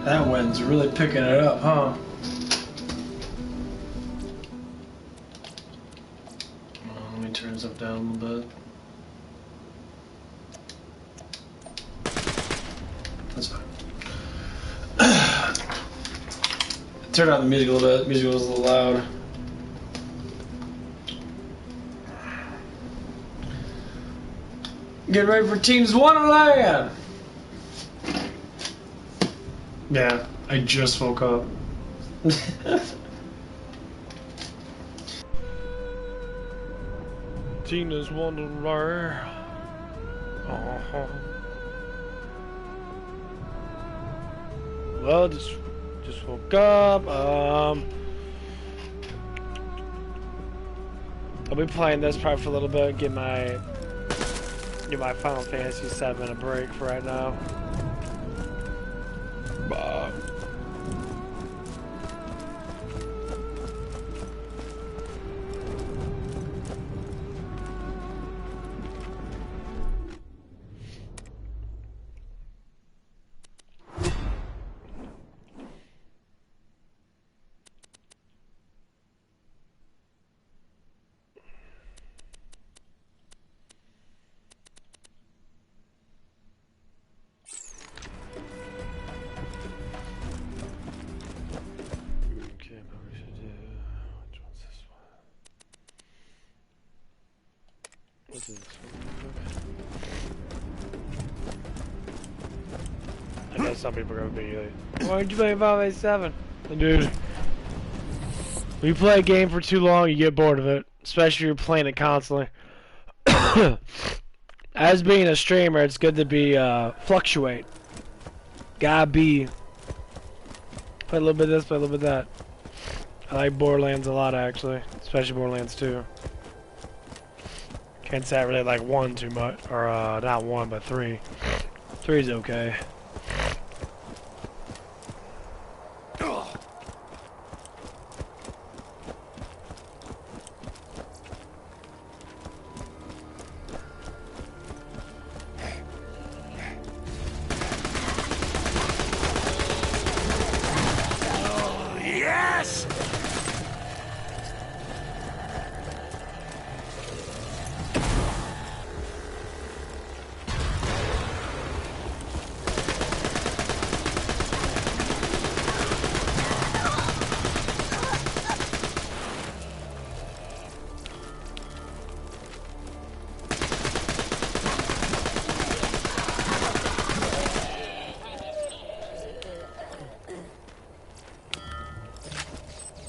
That wind's really picking it up, huh? Let me turn stuff down a little bit. That's fine. Turn down the music a little bit. Music was a little loud. Get ready for Teams Wonderland! Yeah, I just woke up. Tina's Wonderland. Well, just woke up. I'll be playing this probably for a little bit. Get my Final Fantasy VII a break for right now. I know some people are gonna be like, why did you play 587? Dude, when you play a game for too long, you get bored of it. Especially if you're playing it constantly. As being a streamer, it's good to be, fluctuate. Gotta be, play a little bit of this, play a little bit of that. I like Borderlands a lot, actually. Especially Borderlands 2. Can't say I really like 1 too much. Or, not 1, but 3. 3's okay. Yes!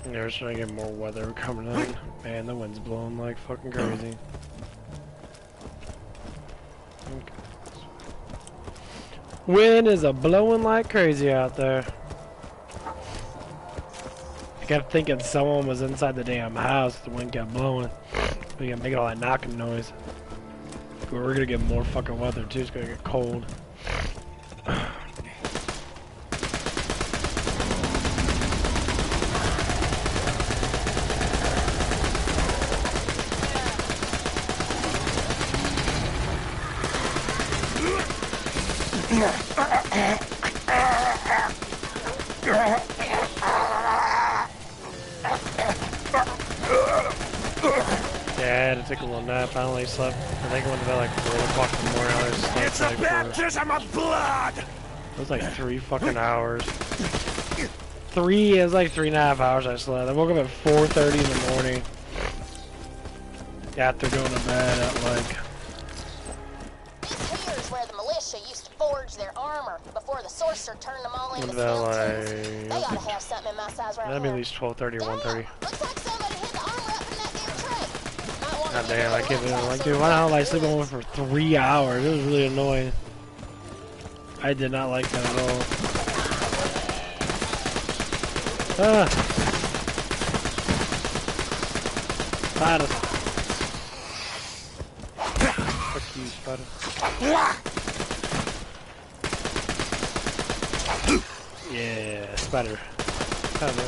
We're trying to get more weather coming in. Man, the wind's blowing like fucking crazy. Okay. Wind is a blowing like crazy out there. I kept thinking someone was inside the damn house. The wind kept blowing. We can make all that knocking noise. We're gonna get more fucking weather too. It's gonna get cold. Yeah, I had to take a little nap. I only slept. I think I went to bed like 4 o'clock in the morning. I was It's a baptism of blood! It was like 3 fucking hours. It was like 3.5 hours I slept. I woke up at 4:30 in the morning. After going to bed at like... This here's where the militia used to forge their armor before the sorcerer turned them all into Like, skeletons. They ought to have something in my size right that'd be here. at least 12:30 or 1:30. Looks like somebody hid the armor up in that damn tray. Might want God to damn, I can't believe, like, dude, why not like sleep on for 3 hours? It was really annoying. I did not like that at all. Ah! Spider. Fuck you, spider. Yeah, spider. Spider.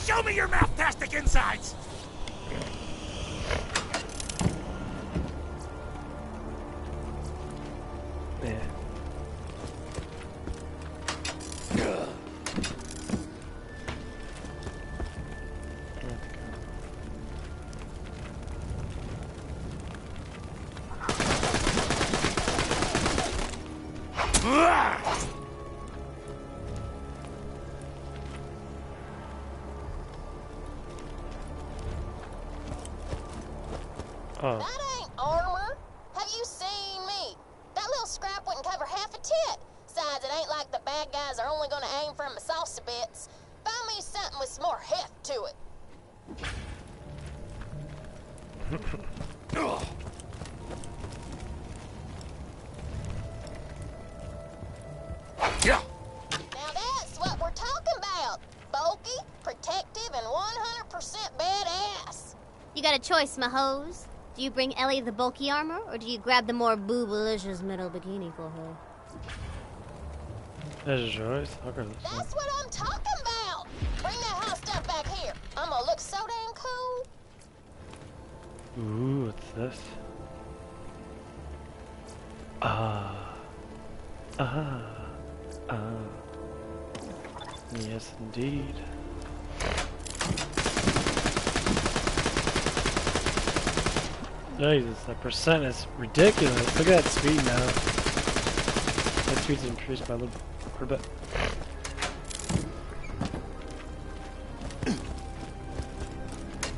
Show me your mouth-tastic insides! Yeah. Oh. That ain't armor. Have you seen me? That little scrap wouldn't cover half a tit. Besides, it ain't like the bad guys are only gonna aim for my salsa bits. Find me something with some more heft to it. Yeah. Now that's what we're talking about. Bulky, protective, and 100% badass. You got a choice, my hose. Do you bring Ellie the bulky armor, or do you grab the more boobalicious metal bikini for her? There's a choice. Okay. That's what I'm talking about. Bring that hot stuff back here. I'm gonna look so damn cool. Ooh, what's this? Yes, indeed. Jesus, that percent is ridiculous. Look at that speed now. That speed's increased by a little bit.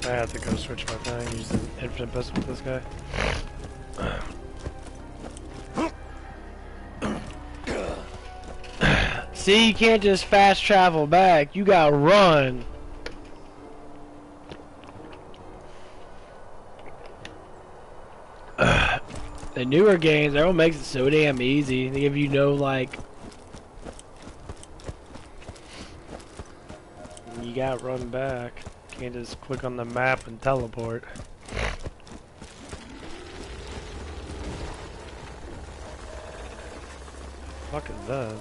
I have to go switch my thing, use the infinite pistol with this guy. See, you can't just fast travel back, you gotta run. The newer games, everyone makes it so damn easy. They give you no, like... You gotta run back. Can't just click on the map and teleport. Fuck is that?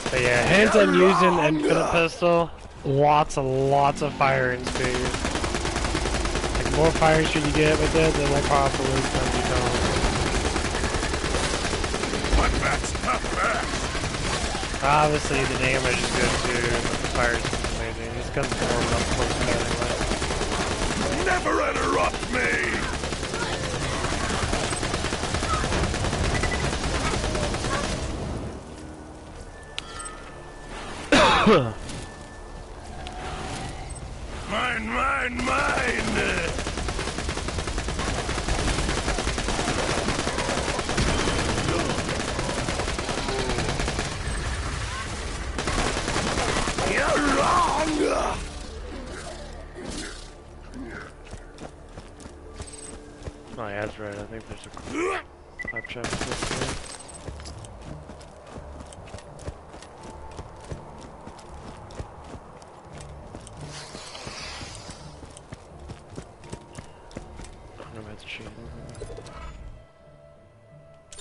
But yeah, hence I'm using infinite pistol. Lots of firing speed. Like, the more firing speed you get with it, the more powerful it's gonna become. Obviously, the damage is good too, but the fire is amazing. Just because it's more up close anyway. Never interrupt me! Mine! You're wrong! Oh yeah, that's right. I think there's a clap check this way.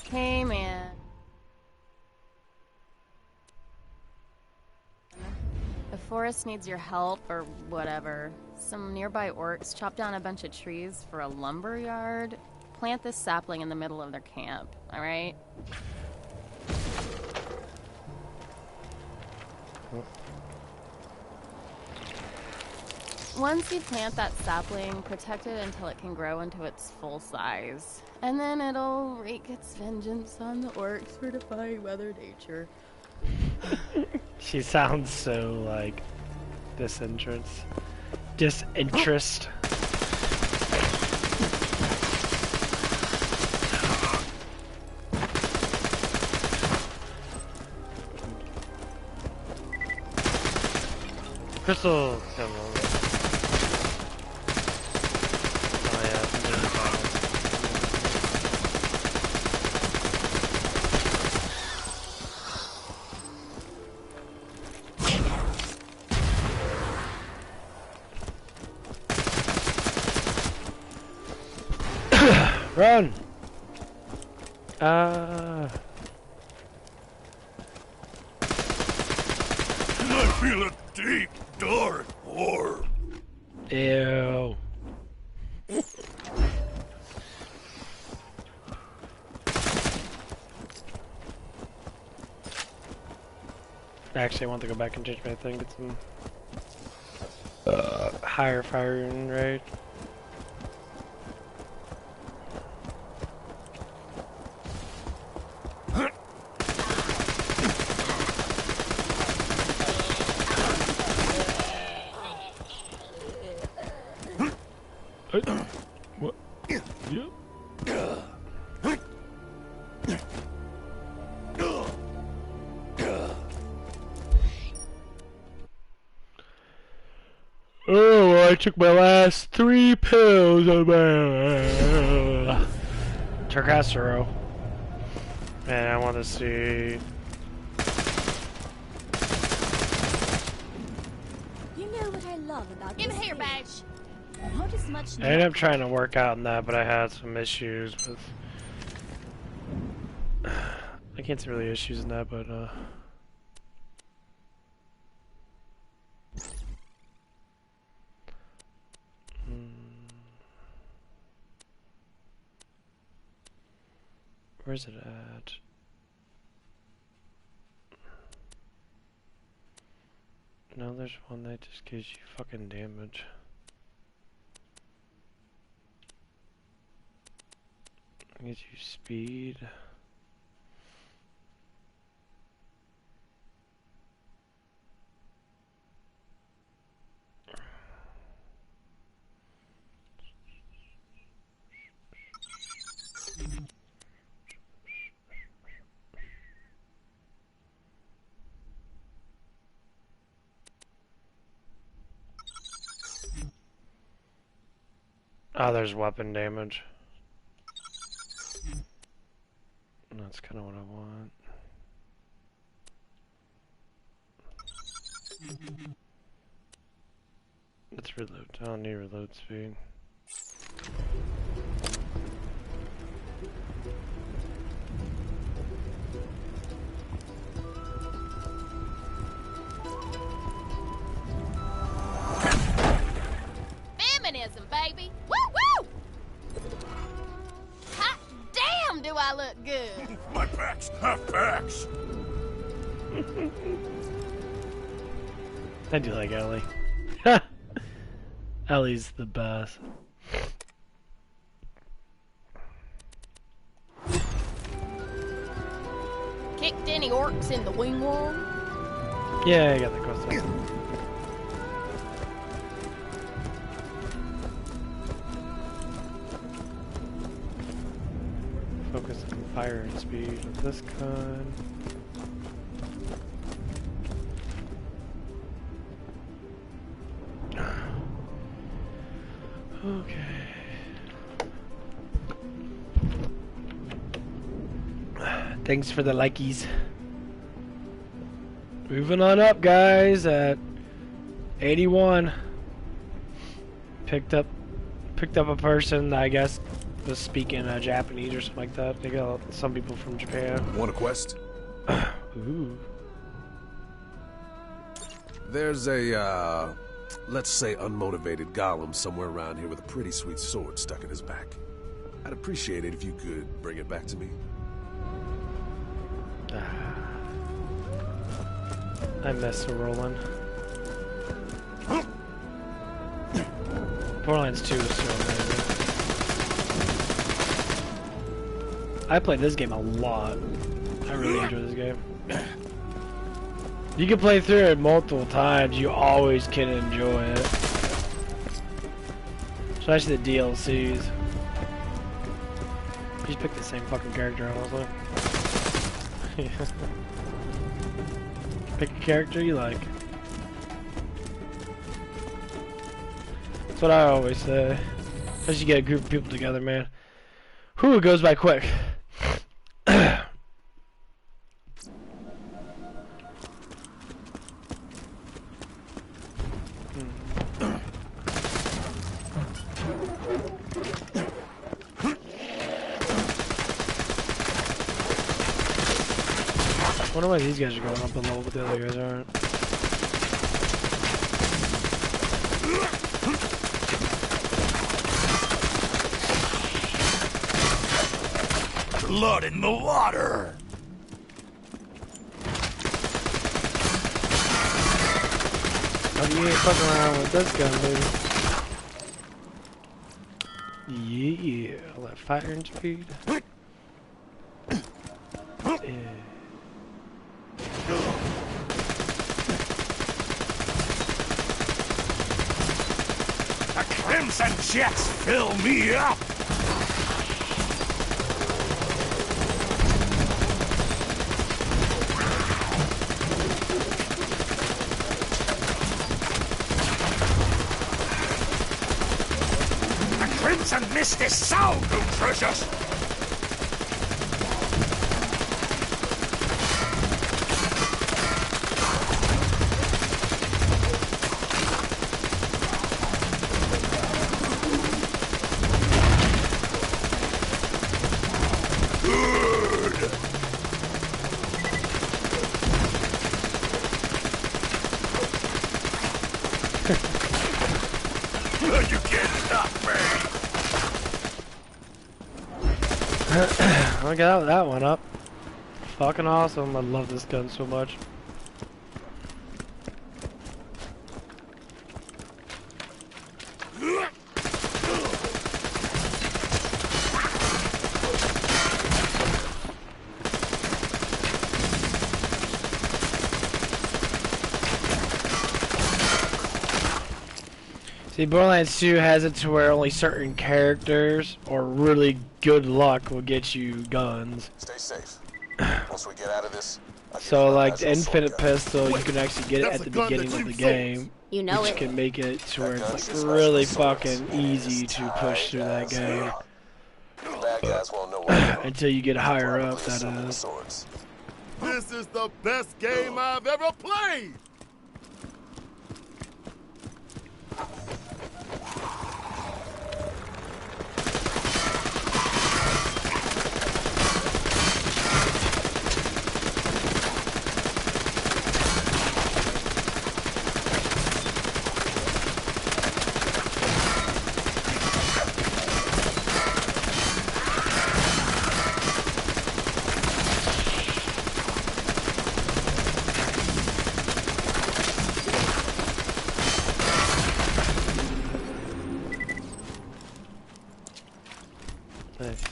Hey, man. The forest needs your help, or whatever. Some nearby orcs chopped down a bunch of trees for a lumber yard. Plant this sapling in the middle of their camp, alright? Once you plant that sapling, protect it until it can grow into its full size. And then it'll wreak its vengeance on the orcs for defying Mother Nature. She sounds so, like, disinterest. Crystal! Come on. Oh yeah, Run! I feel a deep, dark horror. Ew. Actually, I want to go back and change my thing, get some higher firing rate. What? Yep. Oh, well, I took my last 3 pills of Tercastero. And I want to see. You know what I love about Give this me here, game? badge. Not as much I ended up trying to work out on that, but I had some issues with. I can't see really issues in that, but where's it at? No, there's one that just gives you fucking damage. Gives you speed. Oh, there's weapon damage. That's kind of what I want. Let's reload. I don't need reload speed. Feminism, baby. Woo woo! Hot damn, do I look good? My back's half backs. I do like Ellie. Ellie's the best. Kicked any orcs in the wing wall? Yeah, I got the quest. Focus on fire and speed with this gun. Okay. Thanks for the likies. Moving on up, guys. At 81, picked up a person. I guess was speaking Japanese or something like that. They got some people from Japan. Want a quest? Ooh. There's a, let's say unmotivated golem somewhere around here with a pretty sweet sword stuck in his back. I'd appreciate it if you could bring it back to me. I miss the Roland. Borderlands 2 is so amazing. I played this game a lot. I really enjoy this game. You can play through it multiple times. You always can enjoy it. Especially the DLCs. You just pick the same fucking character, honestly. Pick a character you like. That's what I always say. Especially get a group of people together, man. Whew, it goes by quick. Wonder why these guys are going up in level, but the other guys aren't. Blood in the water! Oh, you ain't fucking around with this gun, baby. Yeah, all that firing speed. Yeah. The crimson jets fill me up! The crimson mist is so nutritious! You can't stop me! I got that one up. Fucking awesome. I love this gun so much. See, Borderlands 2 has it to where only certain characters or really good luck will get you guns. Stay safe. Once we get out of this, So, like the Infinite Pistol, you can actually get it at the beginning of the game, You know which it. can make it to where it's like really fucking easy to push through that game bad guys won't know what until you get higher up. That is. swords. This is the best game I've ever played! Nice.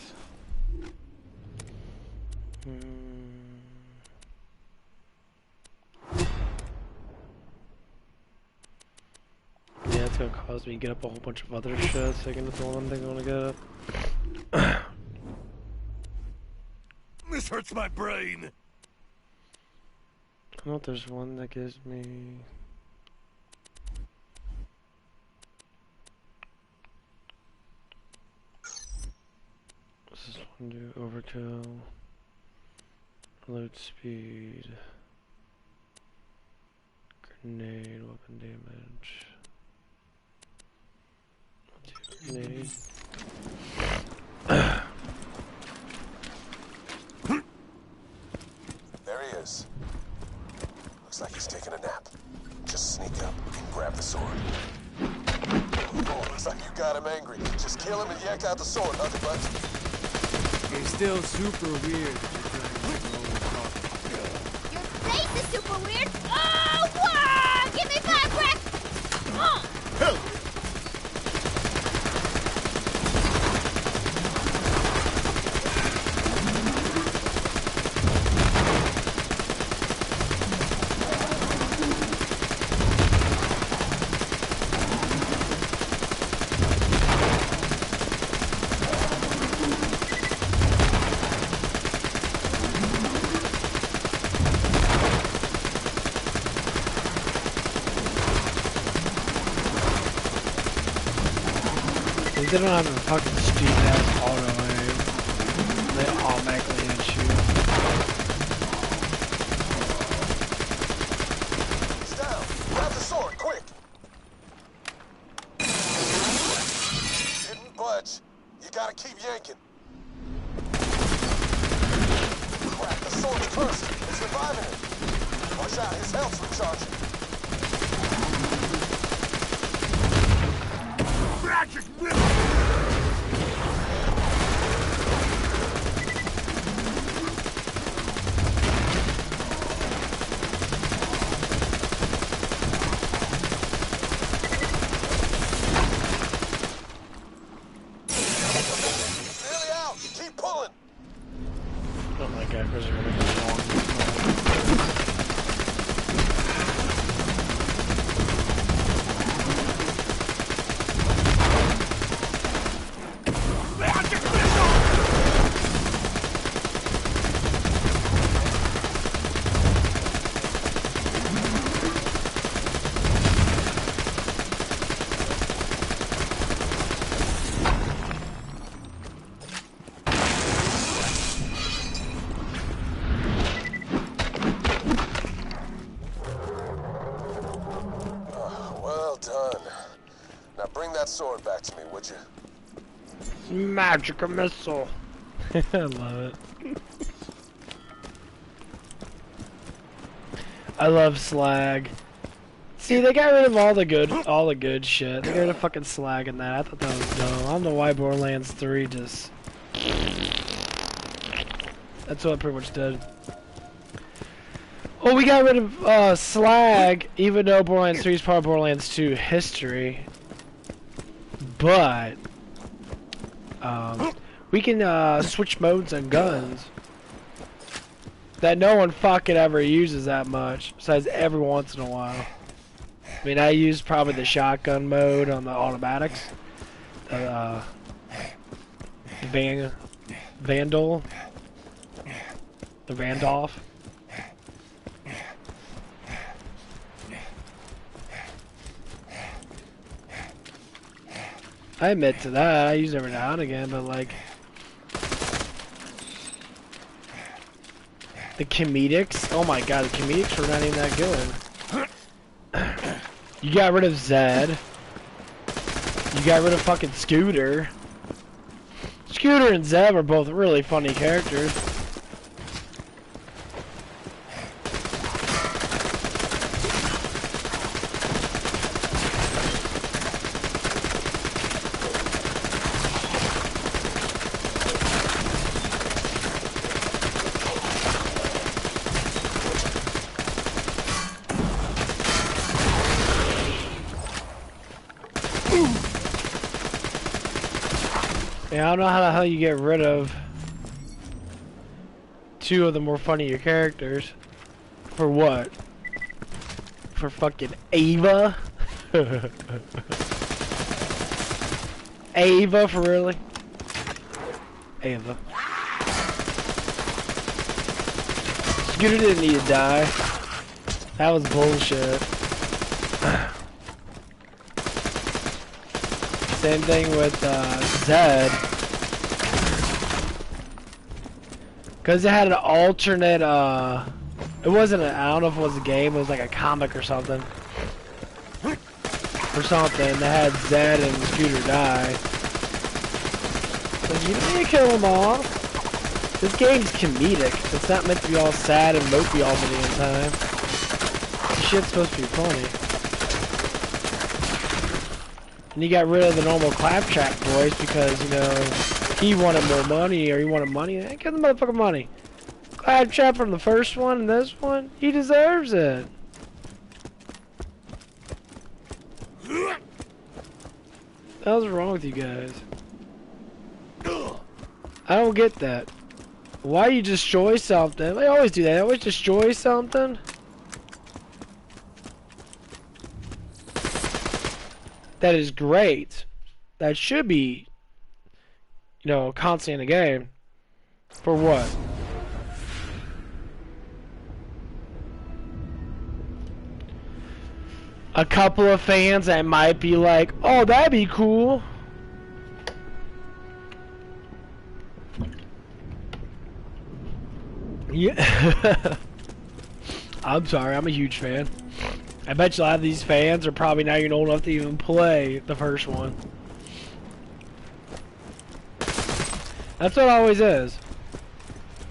Yeah, it's gonna cause me to get up a whole bunch of other shit, so I can get the one thing I wanna get up. This hurts my brain! I know there's one that gives me... What's this one do? Overkill. Load speed. Grenade, weapon damage. Grenade. There he is. Looks like he's taking a nap. Just sneak up and grab the sword. Oh, looks like you got him angry. Just kill him and yank out the sword, nothing but. He's still super weird. Your face is super weird. Oh, wow! Give me 5 cracks. Help! They don't have a fucking stupid ass auto aim. They automatically hit you. He's down. Grab the sword, quick. Didn't budge. You gotta keep yanking. Crack the sword first. It's reviving Watch out, his health's recharging. Magic missile! Nearly out. Keep pulling. Oh my god, Chris, you're gonna go wrong. Magic missile! Well done. Now bring that sword back to me, would you? Magic missile. I love it. I love slag. See, they got rid of all the good shit. They got rid of fucking slag in that. I thought that was dumb. I don't know why Borderlands 3 just... That's what it pretty much did. Well, we got rid of slag, even though Borderlands 3 is part of Borderlands 2 history. But we can switch modes on guns that no one fucking ever uses that much, besides every once in a while. I mean, I use probably the shotgun mode on the automatics. Vandal. The Vandolph. I admit to that, I use it every now and again, but like... The comedics? Oh my god, the comedics were not even that good. You got rid of Zed. You got rid of fucking Scooter. Scooter and Zed were both really funny characters. Yeah, I don't know how the hell you get rid of two of the more funnier characters. For what? For fucking Ava? Ava, for really? Ava. Scooter didn't need to die. That was bullshit. Same thing with Zed. Because it had an alternate, it wasn't I don't know if it was a game, it was like a comic or something. Or something, that had Zed and Scooter die. So you don't need to kill them all. This game's comedic. It's not meant to be all sad and mopey all the damn time. This shit's supposed to be funny. And he got rid of the normal claptrap voice because, you know, he wanted more money or he wanted money. Give the motherfucker money. Claptrap from the first one and this one, he deserves it. What the hell's wrong with you guys? I don't get that. Why you destroy something? They always do that. They always destroy something. That is great. That should be, you know, constant in a game. For what? A couple of fans that might be like, oh, that'd be cool. Yeah. I'm sorry, I'm a huge fan. I bet you a lot of these fans are probably not even old enough to even play the first one. That's what it always is.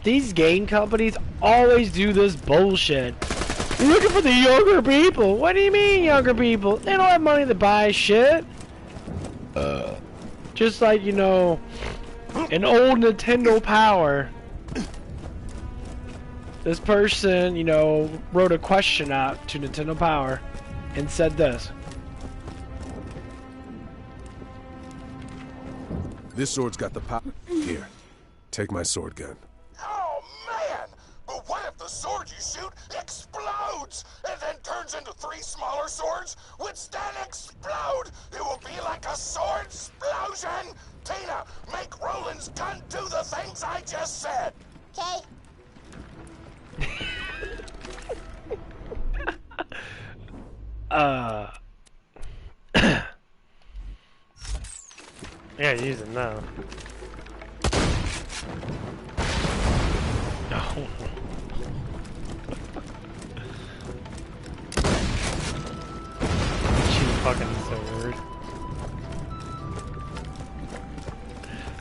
These game companies always do this bullshit. You're looking for the younger people. What do you mean, younger people? They don't have money to buy shit. Just like, you know, an old Nintendo Power. This person, you know, wrote a question out to Nintendo Power and said this. This sword's got the power. Here, take my sword gun. Oh, man! But what if the sword you shoot explodes and then turns into 3 smaller swords which then explode? It will be like a sword explosion! Tina, make Roland's gun do the things I just said! Okay. Yeah, use it now. No. She's fucking sword.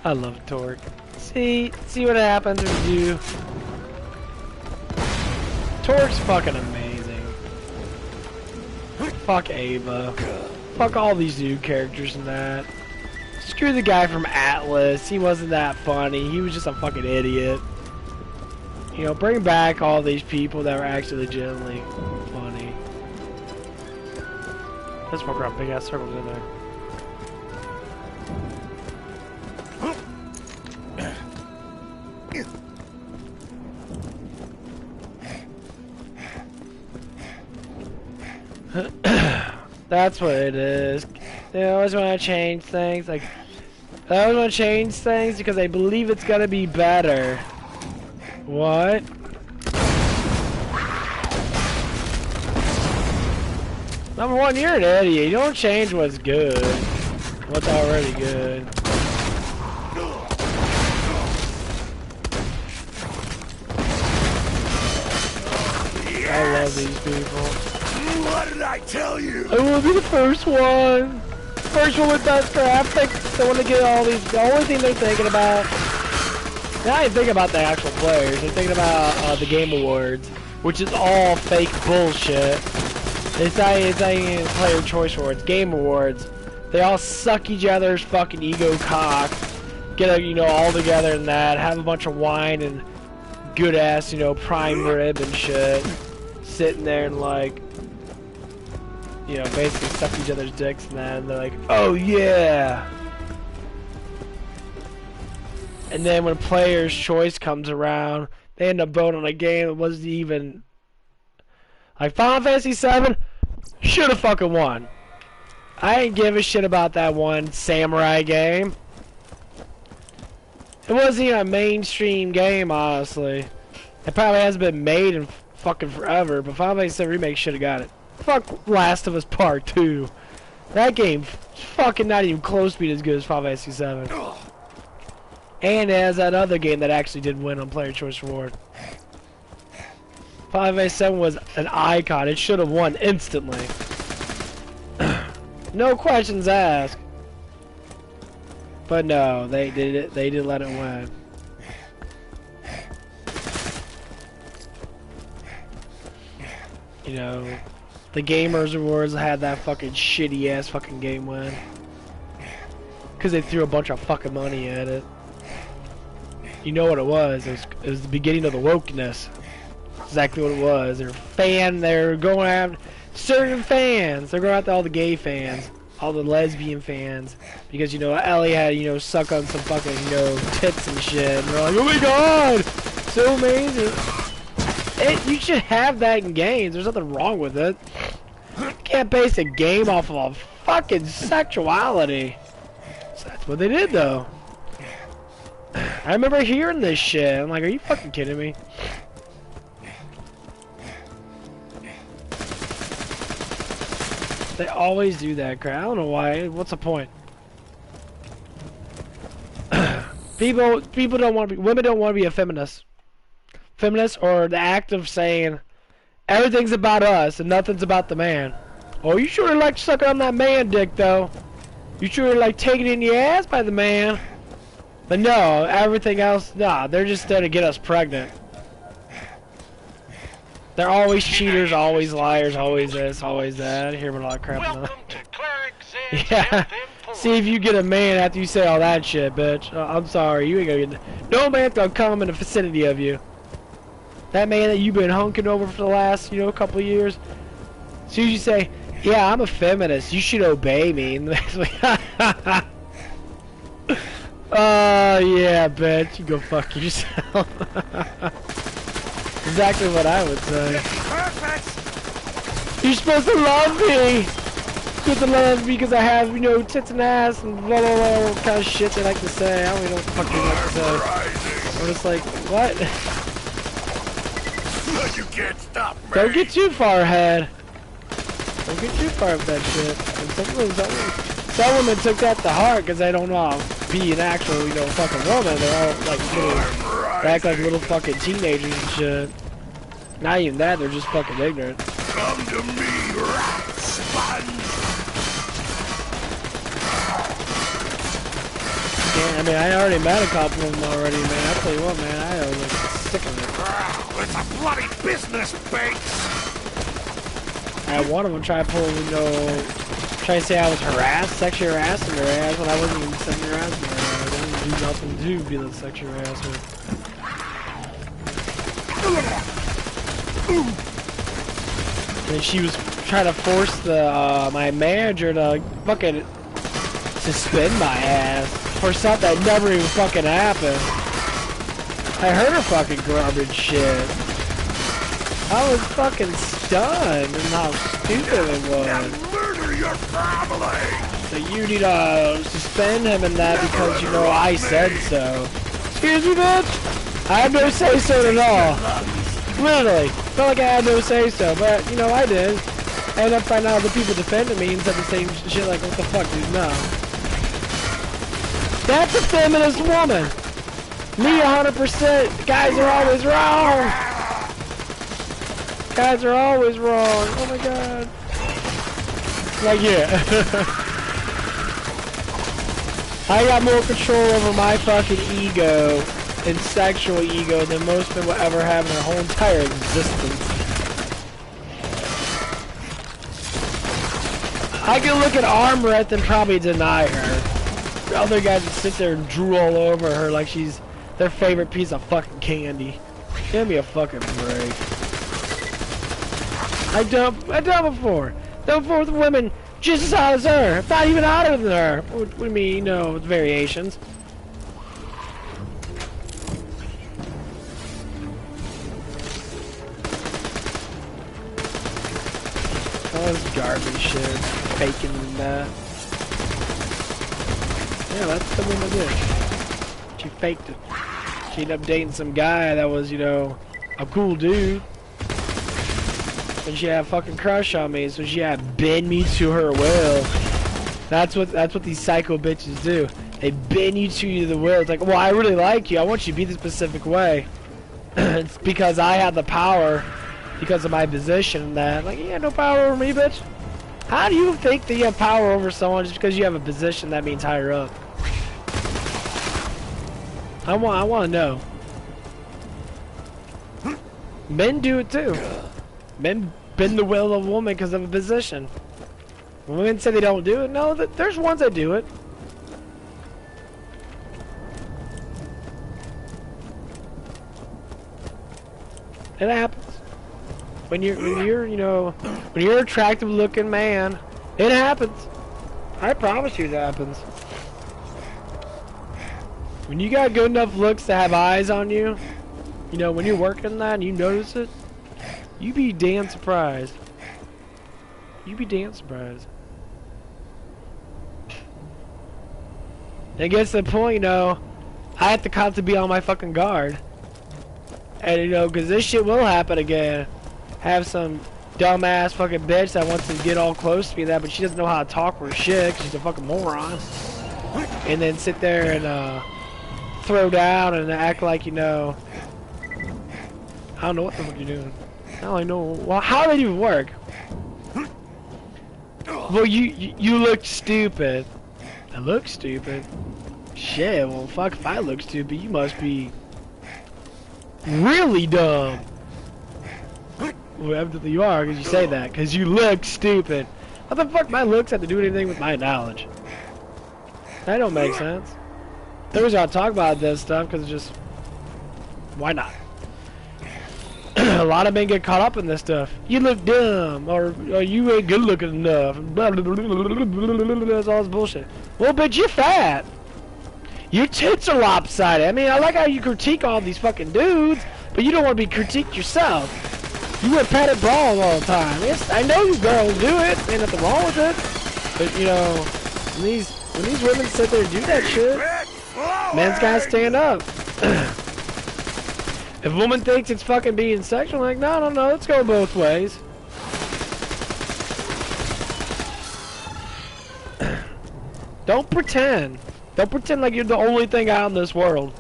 I love Torque. See what happens when you. Torque's fucking amazing. Fuck Ava. Fuck all these new characters and that. Screw the guy from Atlas. He wasn't that funny. He was just a fucking idiot. You know, bring back all these people that were actually legitimately funny. Let's walk around big ass circles in there. That's what it is. They always want to change things. Like, they always want to change things because they believe it's gonna be better. What? Number one, you're an idiot. You don't change what's good. What's already good. I love these people. What did I tell you? I will be the first one. First one with best graphics. They want to get all these. The only thing they're thinking about. They're not even thinking about the actual players. They're thinking about the Game Awards, which is all fake bullshit. It's not even Player Choice Awards. Game Awards. They all suck each other's fucking ego cock. Get all together and that. Have a bunch of wine and good ass, prime rib and shit. Sitting there and like. Basically suck each other's dicks and that, and they're like, oh yeah! And then when Player's Choice comes around, they end up voting on a game that wasn't even... Like, Final Fantasy VII should've fucking won. I ain't give a shit about that one samurai game. It wasn't even a mainstream game, honestly. It probably hasn't been made in fucking forever, but Final Fantasy VII Remake should've got it. Fuck Last of Us Part 2. That game fucking not even close to being as good as Final Fantasy VII. And it has that other game that actually did win on Player Choice Award. Final Fantasy VII was an icon. It should have won instantly. No questions asked. But no, they did it. They did let it win. The Gamers Awards had that fucking shitty ass fucking game win. Cause they threw a bunch of fucking money at it. You know what it was? It was the beginning of the wokeness. Exactly what it was. They're going after certain fans. They're going after all the gay fans, all the lesbian fans, because Ellie had suck on some fucking tits and shit. And they're like, oh my god, so amazing. You should have that in games. There's nothing wrong with it. You can't base a game off of a fucking sexuality. So that's what they did, though. I remember hearing this shit. I'm like, are you fucking kidding me? They always do that crap. I don't know why. What's the point? People don't want to be. Women don't want to be a feminist. Feminist, or the act of saying everything's about us and nothing's about the man. Oh, you sure like sucking on that man dick though. You sure like taking it in your ass by the man. But no, everything else, nah, they're just there to get us pregnant. They're always cheaters, always liars, always this, always that. I hear a lot of crap on that. Yeah. See if you get a man after you say all that shit, bitch. I'm sorry, you ain't gonna get. No man's gonna come in the vicinity of you. That man that you've been hunking over for the last, couple of years. As soon as you say, "Yeah, I'm a feminist. You should obey me," and the man's like, yeah, bitch. You go fuck yourself. Exactly what I would say. You're supposed to love me! You're supposed to love me because I have, tits and ass and blah blah blah, what kind of shit they like to say. I don't even know what the fuck they like to say. I'm just like, what? You can't stop me. Don't get too far ahead. Don't get too far with that shit. And some women took that to heart because they don't know how to be an actual, fucking woman. They're all like they act like little fucking teenagers and shit. Not even that, they're just fucking ignorant. Come to me, rat sponge. Yeah, I mean, I already met a couple of them already, man. I tell you what, man, I was like sick of it. It's a bloody business, Bates. I had one of them try to pull, try to say I was sexually harassing her ass when I wasn't even sexually harassing her ass. I didn't do nothing to be the sexually harasser. And she was trying to force my manager to fucking suspend my ass for something that never even fucking happened. I heard her fucking garbage shit. I was fucking stunned and how stupid it was. Murder your family. So you need to suspend him in that because I said so. Excuse me, bitch? I have no say so at all. Literally. Felt like I had no say so, but I did. I ended up finding out the people defending me and said the same shit like, what the fuck, dude, no. That's a feminist woman. Me 100%. Guys are always wrong. Guys are always wrong. Oh my god. Like, yeah. I got more control over my fucking ego and sexual ego than most men will ever have in their whole entire existence. I can look at Armreth and probably deny her. The other guys would sit there and drool all over her like she's their favorite piece of fucking candy. Give me a fucking break. I done before. Done before with women just as hot as her. If not even hotter than her. What do you mean, with variations? All this garbage shit. Faking and that. Yeah, that's what the woman did. She faked it. She ended up dating some guy that was, a cool dude. And she had a fucking crush on me, so she had to bend me to her will. That's what these psycho bitches do. They bend you to the will. It's like, well, I really like you. I want you to be this specific way. It's because I have the power, because of my position and that. Like, you have no power over me, bitch. How do you think that you have power over someone just because you have a position that means higher up? I want to know. Men do it too. Men bend the will of a woman because of a position. Women say they don't do it. No, there's ones that do it. It happens. When you're an attractive looking man, it happens. I promise you it happens. When you got good enough looks to have eyes on you, when you're working that and you notice it, you be damn surprised. You be damn surprised. It gets to the point, I have to constantly be on my fucking guard. And, because this shit will happen again. Have some dumbass fucking bitch that wants to get all close to me but she doesn't know how to talk for shit 'cause she's a fucking moron. And then sit there and, throw down and act like, I don't know what the fuck you're doing. I don't know. Well, how did it even work? Well, you look stupid. I look stupid. Shit, well, fuck, if I look stupid, you must be really dumb. Well, evidently you are, because you say that, because you look stupid. What the fuck my looks have to do anything with my knowledge? That don't make sense. The reason I talk about this stuff, because it's just... Why not? A lot of men get caught up in this stuff. You look dumb, or you ain't good looking enough. That's all this bullshit. Well, bitch, you're fat. Your tits are lopsided. I mean, I like how you critique all these fucking dudes, but you don't want to be critiqued yourself. You wear padded bras all the time. I know you girls do it. Ain't nothing wrong with it. But, you know, when these women sit there and do that shit, men's gotta stand up. If a woman thinks it's fucking being sexual, I'm like, no, let's go both ways. Don't pretend. Don't pretend like you're the only thing out in this world.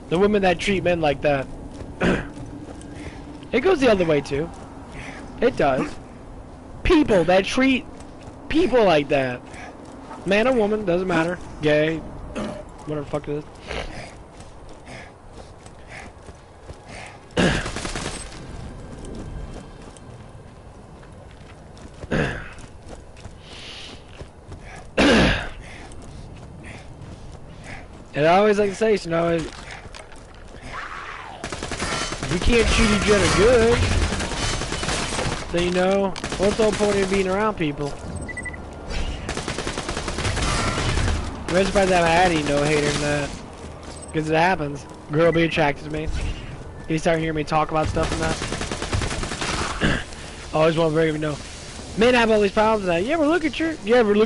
The women that treat men like that. It goes the other way too. It does. People that treat people like that. Man or woman, doesn't matter. Gay. Whatever the fuck it is. And I always like to say, you know, if we can't treat each other good, then, you know, what's the whole point of being around people? I'm surprised I haven't had any no-hater in that. Because it happens. Girl will be attracted to me. You start hearing me talk about stuff and that. I always want to bring you know. Men have all these problems and that. You ever look at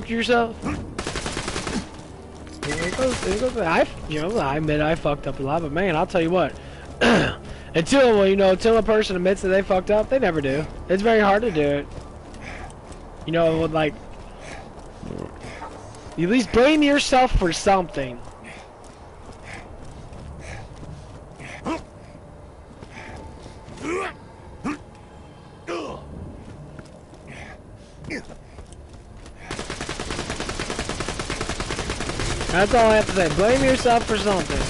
yourself? I admit I fucked up a lot, but man, I'll tell you what. Until a person admits that they fucked up, they never do. It's very hard to do it. You know, like, you at least blame yourself for something. That's all I have to say. Blame yourself for something.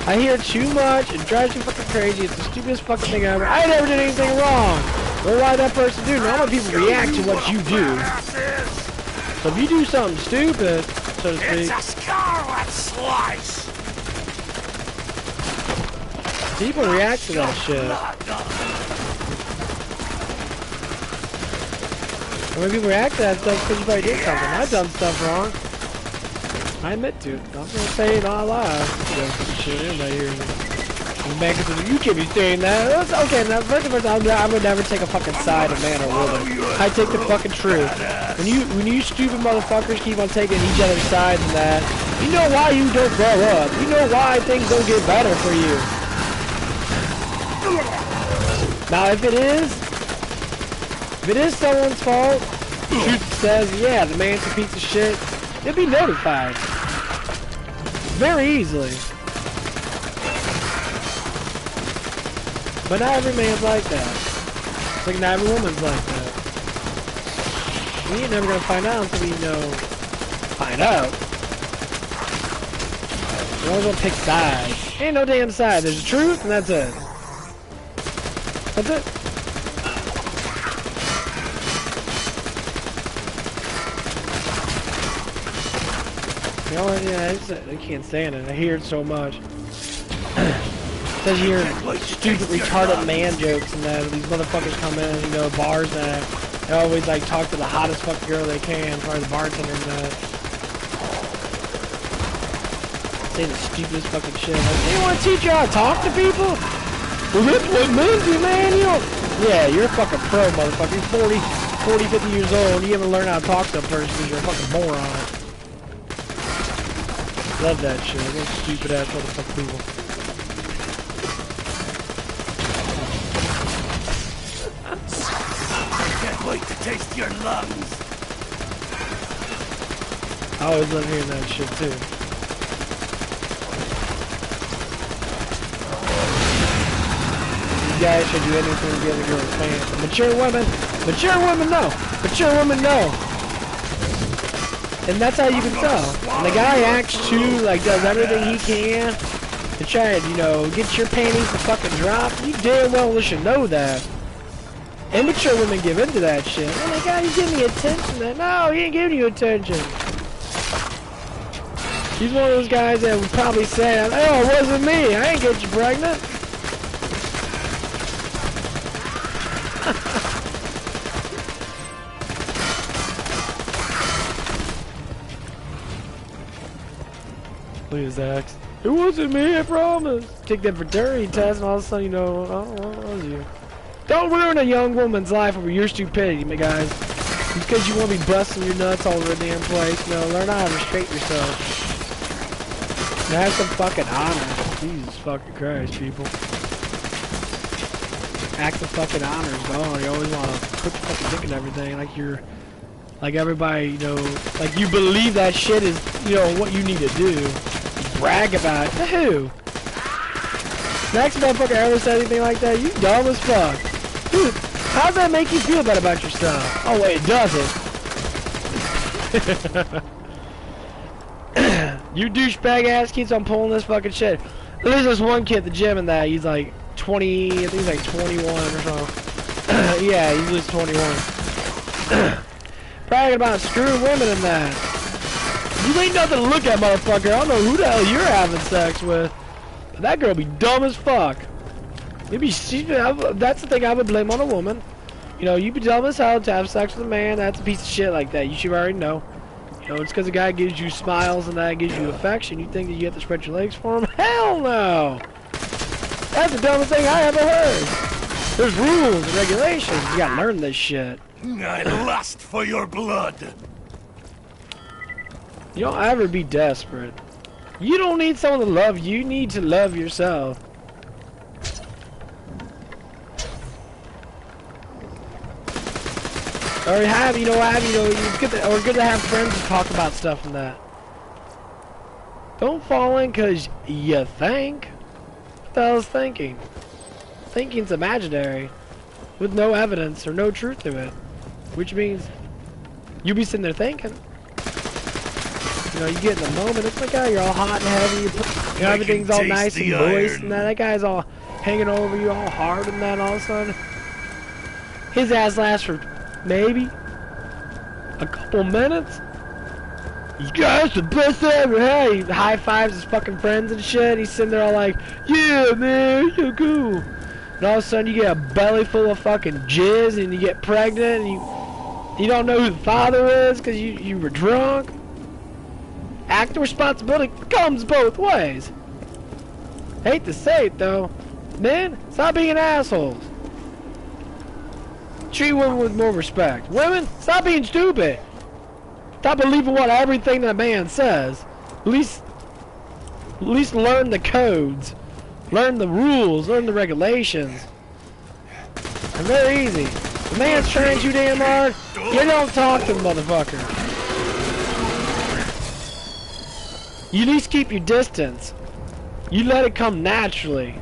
I hear it too much. It drives me fucking crazy. It's the stupidest fucking thing ever. I never did anything wrong. Well, why that person do? Normal people react to what you do. So if you do something stupid, so to speak. It's a scarlet slice. People react to that shit. When people react to that stuff, because you probably did something. I've done stuff wrong. I admit to it. I'm gonna say it all live. Shit, everybody here. Man, you can't be saying that. That's okay. Now, first of all, I would never take a fucking side of man or woman. I take the fucking truth. When you stupid motherfuckers keep on taking each other's sides and that, you know why you don't grow up. You know why things don't get better for you. Now, if it is someone's fault, the truth says, yeah, the man's a piece of shit, it'll be notified. Very easily. But not every man's like that. It's like not every woman's like that. We ain't never gonna find out until we, find out. We're always gonna pick sides. Ain't no damn side. There's the truth and that's it. That's it. You know, I can't stand it. I hear it so much. Says you hear stupid, retarded man jokes and that. These motherfuckers come in, bars and that. They always like talk to the hottest fucking girl they can, probably the bartender and that. Say the stupidest fucking shit. Like, they want to teach you how to talk to people? Well, that's what men do, man. Yeah, you're a fucking pro, motherfucker. You're 40, 50 years old, and you haven't learned how to talk to a person because you're a fucking moron. Love that shit. Those stupid ass motherfucking people. Can't wait to taste your lungs. I always love hearing that shit too. You guys should do anything to get a girl's pants. Mature women know. Mature women know. And that's how you can tell. And the guy acts too, like does everything he can to try and, you know, get your panties to fucking drop. You damn well should know that. Immature women give into that shit. Oh my god, he's giving me attention, man. No, he ain't giving you attention. He's one of those guys that would probably say, oh, it wasn't me. I ain't get you pregnant. Look at Zach. It wasn't me, I promise. Take that fraternity test and all of a sudden, you know, oh, it was you. Don't ruin a young woman's life over your stupidity, my guys. Just because you want to be busting your nuts all over the damn place. No, learn how to restrain yourself. And have some fucking honor. Jesus fucking Christ, people. Acts of fucking honor is gone. You always want to put your fucking dick in everything like you're... Like everybody, you know, like you believe that shit is, you know, what you need to do. Brag about it. To who? Next motherfucker ever said anything like that, you dumb as fuck. Dude, how does that make you feel bad about yourself? Oh wait, it doesn't. You douchebag ass keeps on pulling this fucking shit. There's this one kid at the gym and that, he's like 20, I think he's like 21 or something. Yeah, he's just 21. Bragging about screwing women and that. You ain't nothing to look at, motherfucker. I don't know who the hell you're having sex with. But that girl be dumb as fuck. Maybe that's the thing I would blame on a woman. You know, you be dumb as hell to have sex with a man. That's a piece of shit like that. You should already know. You know, it's because a guy gives you smiles and that gives you affection. You think that you have to spread your legs for him? Hell no! That's the dumbest thing I ever heard. There's rules and regulations. You gotta learn this shit. I lust for your blood. You don't ever be desperate. You don't need someone to love you. You need to love yourself. Or have, you know, it's good to, or good to have friends to talk about stuff and that. Don't fall in because you think. What the hell is thinking? Thinking's imaginary, with no evidence or no truth to it. Which means you be sitting there thinking. You know, you get in the moment, it's like, oh, you're all hot and heavy, you know, everything's all nice and moist and that guy's all hanging over you all hard and that, all of a sudden his ass lasts for maybe a couple minutes. You guys the best I ever had. He high fives his fucking friends and shit. He's sitting there all like, yeah man, you're cool. And all of a sudden you get a belly full of fucking jizz and you get pregnant and you don't know who the father is because you were drunk. Act of responsibility comes both ways. Hate to say it though. Men, stop being assholes. Treat women with more respect. Women, stop being stupid. Stop believing what everything that man says. At least learn the codes. Learn the rules. Learn the regulations. They're very easy. The man's trying too damn hard. You don't talk to the motherfucker. You at least keep your distance. You let it come naturally.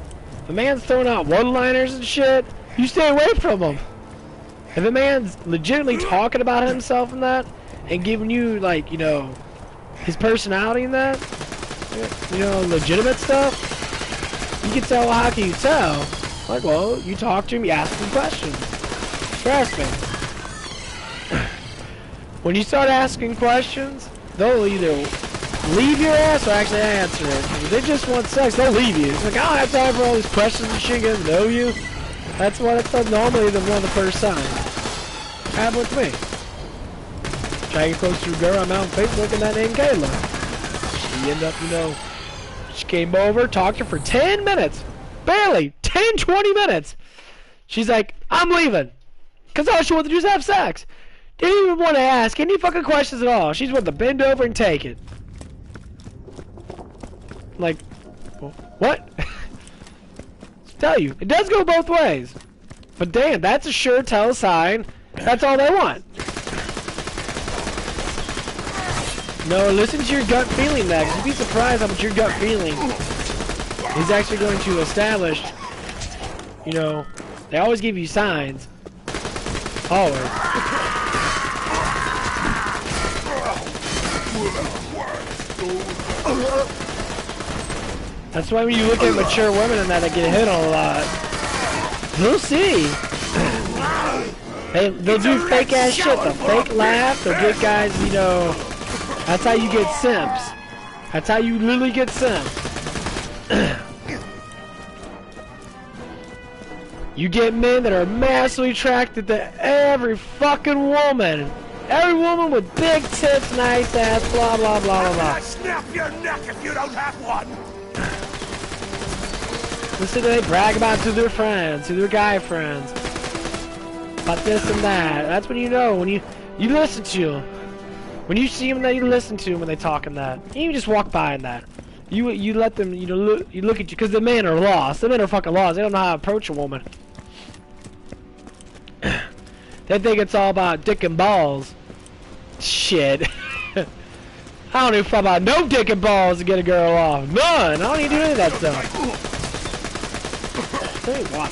If a man's throwing out one-liners and shit, you stay away from him. If a man's legitimately talking about himself and that, and giving you, like, you know, his personality and that, you know, legitimate stuff, you can tell, well, how can you tell? Like, well, you talk to him, you ask him questions. Trust me. When you start asking questions, they'll either leave your ass or actually answer it. If they just want sex, they'll leave you. It's like, I don't have time for all these questions and shit, get to know you. That's what it's normally one of the first signs. Happened with me. Try to get close to a girl, I'm out on Facebook and that named Kayla. She ended up, you know, she came over, talked to her for 10 minutes. Barely. 10, 20 minutes. She's like, I'm leaving. Because all she wanted to do is have sex. Didn't even want to ask any fucking questions at all. She just wanted to bend over and take it. Like, what? Tell you, it does go both ways. But damn, that's a sure tell sign. That's all they want. No, listen to your gut feeling next. You'd be surprised how much your gut feeling is actually going to establish. You know, they always give you signs. Always. That's why when you look at mature women and that get hit on a lot, they'll see. They'll do fake ass shit. They'll fake laugh. They'll get guys, you know. That's how you get simps. That's how you literally get simps. You get men that are massively attracted to every fucking woman. Every woman with big tits, nice ass, blah blah blah blah blah. Snap your neck if you don't have one. Listen, they brag about it to their friends, to their guy friends, about this and that. That's when you know, when you listen to them. When you see them, that you listen to them when they talking that. You just walk by in that. You let them, you know, look at you, because the men are lost. The men are fucking lost. They don't know how to approach a woman. They think it's all about dick and balls. Shit. I don't even fuck about no dick and balls to get a girl off. None. I don't even do any of that stuff. Hey, why?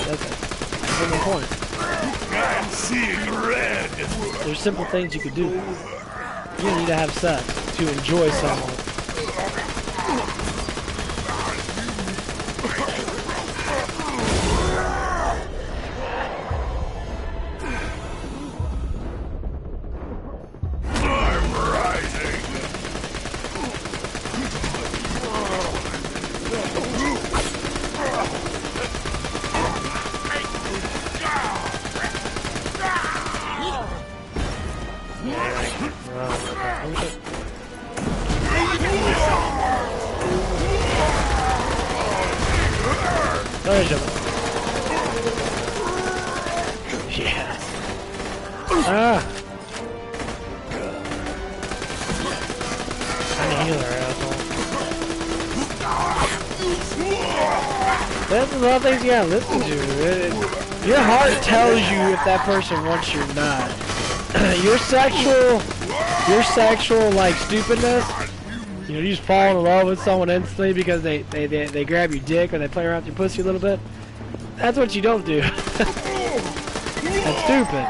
That's the point. I'm seeing red. There's simple things you could do. You don't need to have sex to enjoy someone. Yes. Ah. Trying to heal her, asshole. There's a lot of things you gotta listen to. Your heart tells you if that person wants you or not. Your sexual like stupidness. You know, you just fall in love with someone instantly because they grab your dick or they play around with your pussy a little bit. That's what you don't do. That's stupid.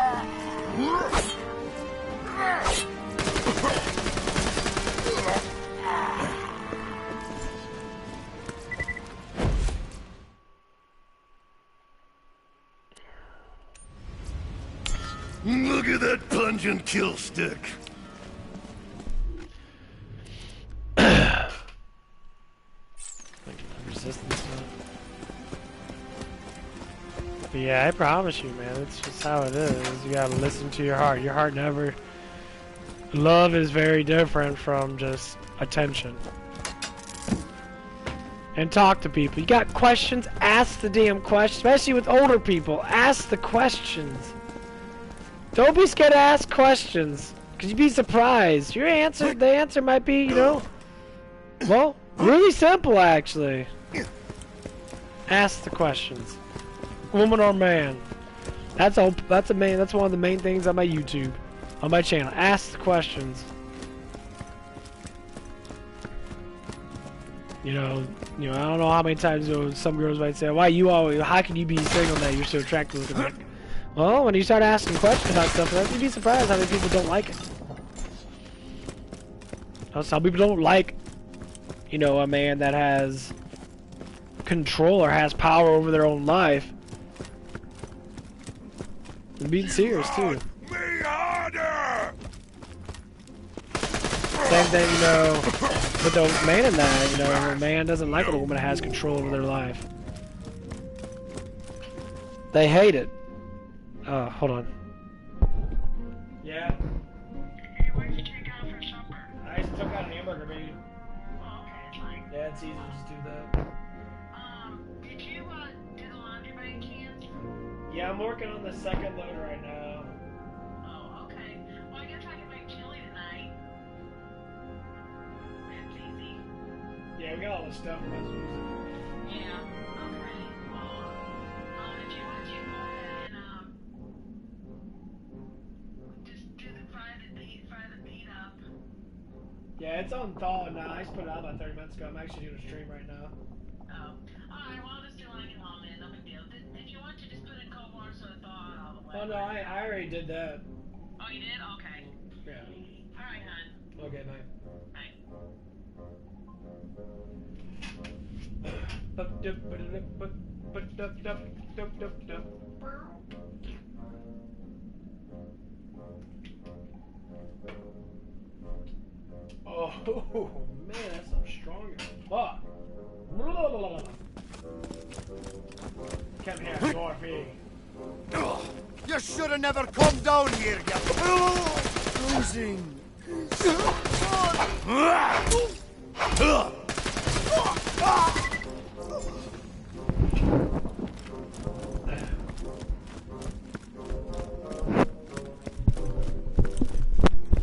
Look at that pungent kill stick. Resistance. But yeah, I promise you, man, it's just how it is. You gotta listen to your heart. Your heart never... Love is very different from just attention. And talk to people. You got questions? Ask the damn questions. Especially with older people. Ask the questions. Don't be scared to ask questions. Because you'd be surprised. The answer might be, you know... Well, really simple, actually. Ask the questions. Woman or man. That's one of the main things on my YouTube. On my channel. Ask the questions. You know, I don't know how many times some girls might say, how can you be single now? You're so attractive looking. Like, well, when you start asking questions about stuff like that, you'd be surprised how many people don't like it. Some people don't like, you know, a man that has control or has power over their own life. And being serious too. Same thing, you know, with the man in that, you know, a man doesn't like when a woman has control over their life. They hate it. Oh, hold on. Yeah. Hey, what did you take out for supper? I just took out an hamburger, baby. Oh, okay, it's fine. Yeah, it's easy to just do that. Did you, do the laundry by any chance? Yeah, I'm working on the second load right now. Oh, okay. Well, I guess I can make chili tonight. That's easy. Yeah, we got all the stuff we're supposed to use. Yeah, okay. Well, if you want to go ahead and, just do fry the meat up. Yeah, it's on thaw now. I just put it out about 30 minutes ago. I'm actually doing a stream right now. Oh. Alright, well, I'll just do it when I get home then. No big deal. Did you want to just put it in cold water so it thaw out all the way? Oh, no, I already did that. Oh, you did? Okay. Yeah. Alright, hon. Okay, bye. Bye. Oh man, that's so strong as fuck. Come here, Dorothy. You should have never come down here, you losing.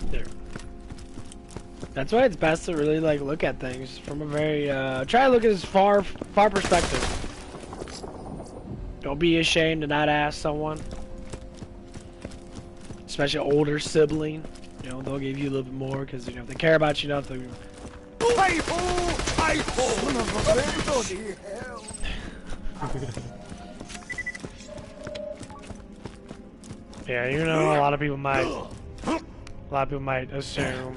There. That's why it's best to really like look at things from a very try to look at as far perspective. Don't be ashamed to not ask someone, especially an older sibling. You know, they'll give you a little bit more because you know if they care about you enough. They'll... Son of a bloody hell. Yeah, you know, a lot of people might assume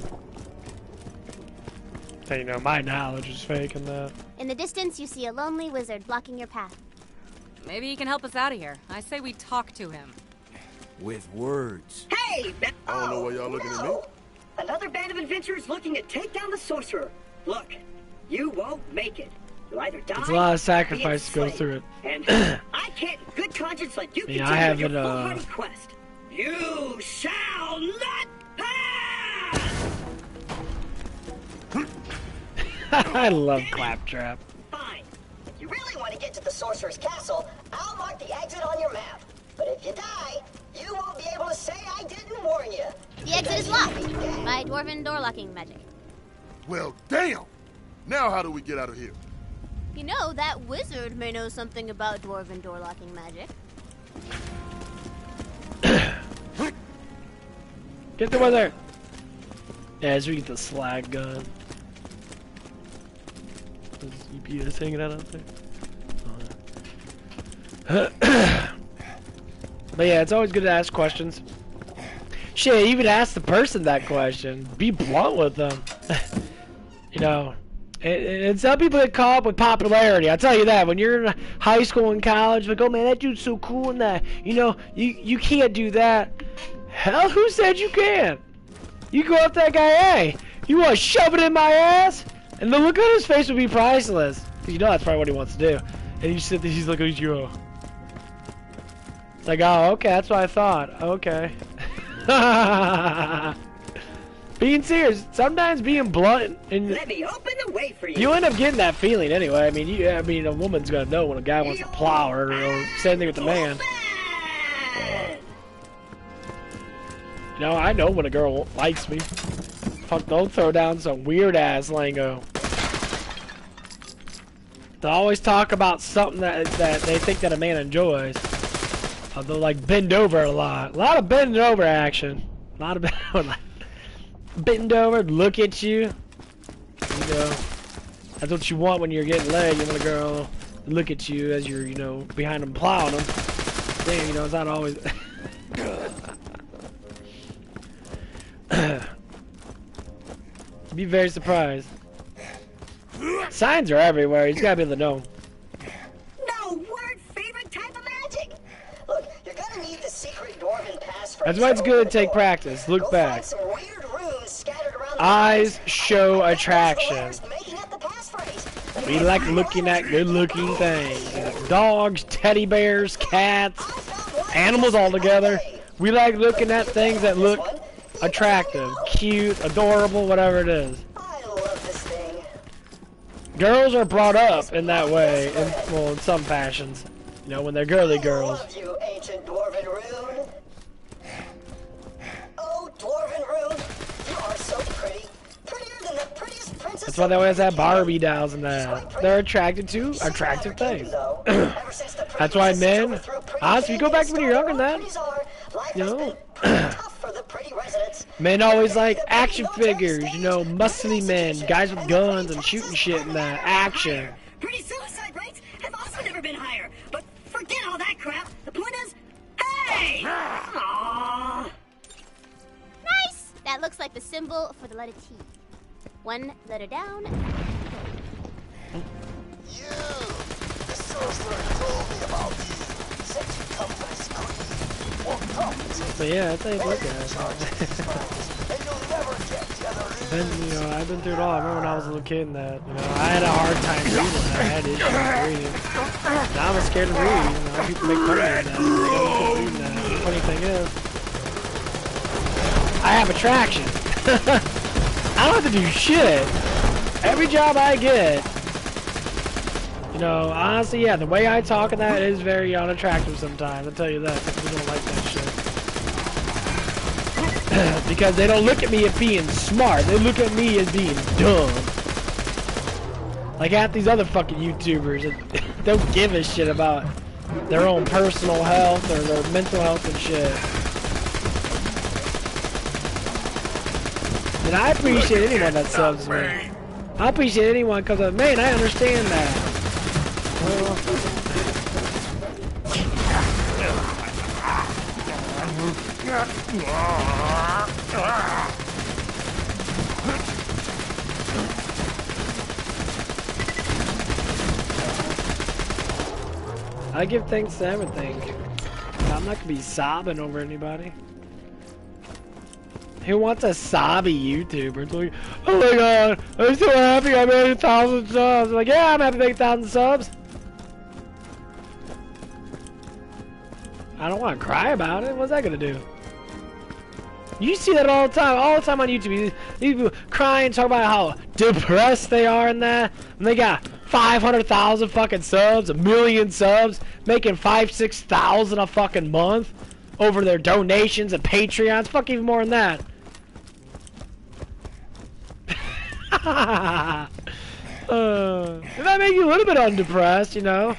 that you know my knowledge is fake and that. In the distance, you see a lonely wizard blocking your path. Maybe he can help us out of here. I say we talk to him. With words. Hey! I don't know why y'all looking at me. Another band of adventurers looking to take down the sorcerer. Look, you won't make it. You'll either die. It's a lot of or be sacrifice to go enslaved. through it. And I can't, in good conscience, let you Yeah, continue I have your it, foolhardy quest. You shall not pass! I love Claptrap. Fine. If you really want to get to the sorcerer's castle, I'll mark the exit on your map. But if you die, you won't be able to say I didn't warn you. The exit is locked by dwarven door locking magic. Well, damn! Now how do we get out of here? You know, that wizard may know something about dwarven door locking magic. Get the wizard! Yeah, as we get the slag gun. Is EPS hanging out there? But yeah, it's always good to ask questions. Shit, even ask the person that question. Be blunt with them. You know, and some people get caught up with popularity. I'll tell you that. When you're in high school and college, like, oh man, that dude's so cool and that. You know, you can't do that. Hell, who said you can? You go up to that guy, hey, you want to shove it in my ass? And the look on his face would be priceless. You know that's probably what he wants to do. And you sit there, he's looking at you. It's like, oh, okay, that's what I thought. Okay. Being serious, sometimes being blunt and Let me open the way for you. you end up getting that feeling anyway. I mean, a woman's gonna know when a guy wants to plow her, or same thing with the man. You know, I know when a girl likes me. Fuck, don't throw down some weird ass lingo. They always talk about something that they think that a man enjoys. They'll like bend over a lot. A lot of bending over action. A lot of bend over, look at you. You know, that's what you want when you're getting laid. You want a girl to look at you as you're, you know, behind them plowing them. Damn, you know, it's not always. Be very surprised. Signs are everywhere. You just gotta be able to know. No word favorite type of magic. Look, you're gonna need the secret dwarven passphrase. That's why it's good to take practice. Look back. Some weird runes scattered around the Eyes show attraction. making up the passphrase. We like looking at good-looking things. Dogs, teddy bears, cats, animals all together. We like looking at things that look attractive, cute, adorable, whatever it is. I love this thing. Girls are brought up in that way, well, in some fashions. You know, when they're girly girls. I love you, ancient dwarven rune. Oh, dwarven rune, you are so pretty. Prettier than the prettiest princess. That's why they always have Barbie dolls and that. They're attracted to attractive things. That's why men, honestly, you go back to when you're younger than that, you know, men always like action figures, you know, muscly men, guys with guns and shooting shit and that, action. Pretty suicide rates have also never been higher. But forget all that crap. The point is, hey! Aww. Nice! That looks like the symbol for the letter T. One letter down. You! The sorcerer told me about you. Said you come for his queen. Well, come take But yeah, that's how you look at it. and you'll never get the other Then, you know, I've been through it all. I remember when I was a little kid and that, you know, I had a hard time reading. I had issues reading. Now I'm scared to read. You know, people make fun of me and that. They don't keep reading that. The funny thing is, I have attraction. I don't have to do shit. Every job I get, you know, honestly, yeah, the way I talk and that is very unattractive sometimes. I'll tell you that. People don't like that shit. Because they don't look at me as being smart. They look at me as being dumb. Like half these other fucking YouTubers that don't give a shit about their own personal health or their mental health and shit. And I appreciate anyone that subs me. I appreciate anyone because of, man, I understand that. I give thanks to everything. I'm not gonna be sobbing over anybody. Who wants a sobby YouTuber? It's like, oh my god, I'm so happy I made 1,000 subs. I'm like, yeah, I'm happy to make 1,000 subs. I don't want to cry about it. What's that gonna do? You see that all the time on YouTube. These people crying, talk about how depressed they are in that, and they got 500,000 fucking subs, 1 million subs, making 5,000-6,000 a fucking month over their donations and Patreons. Fuck, even more than that. That make you a little bit undepressed, you know.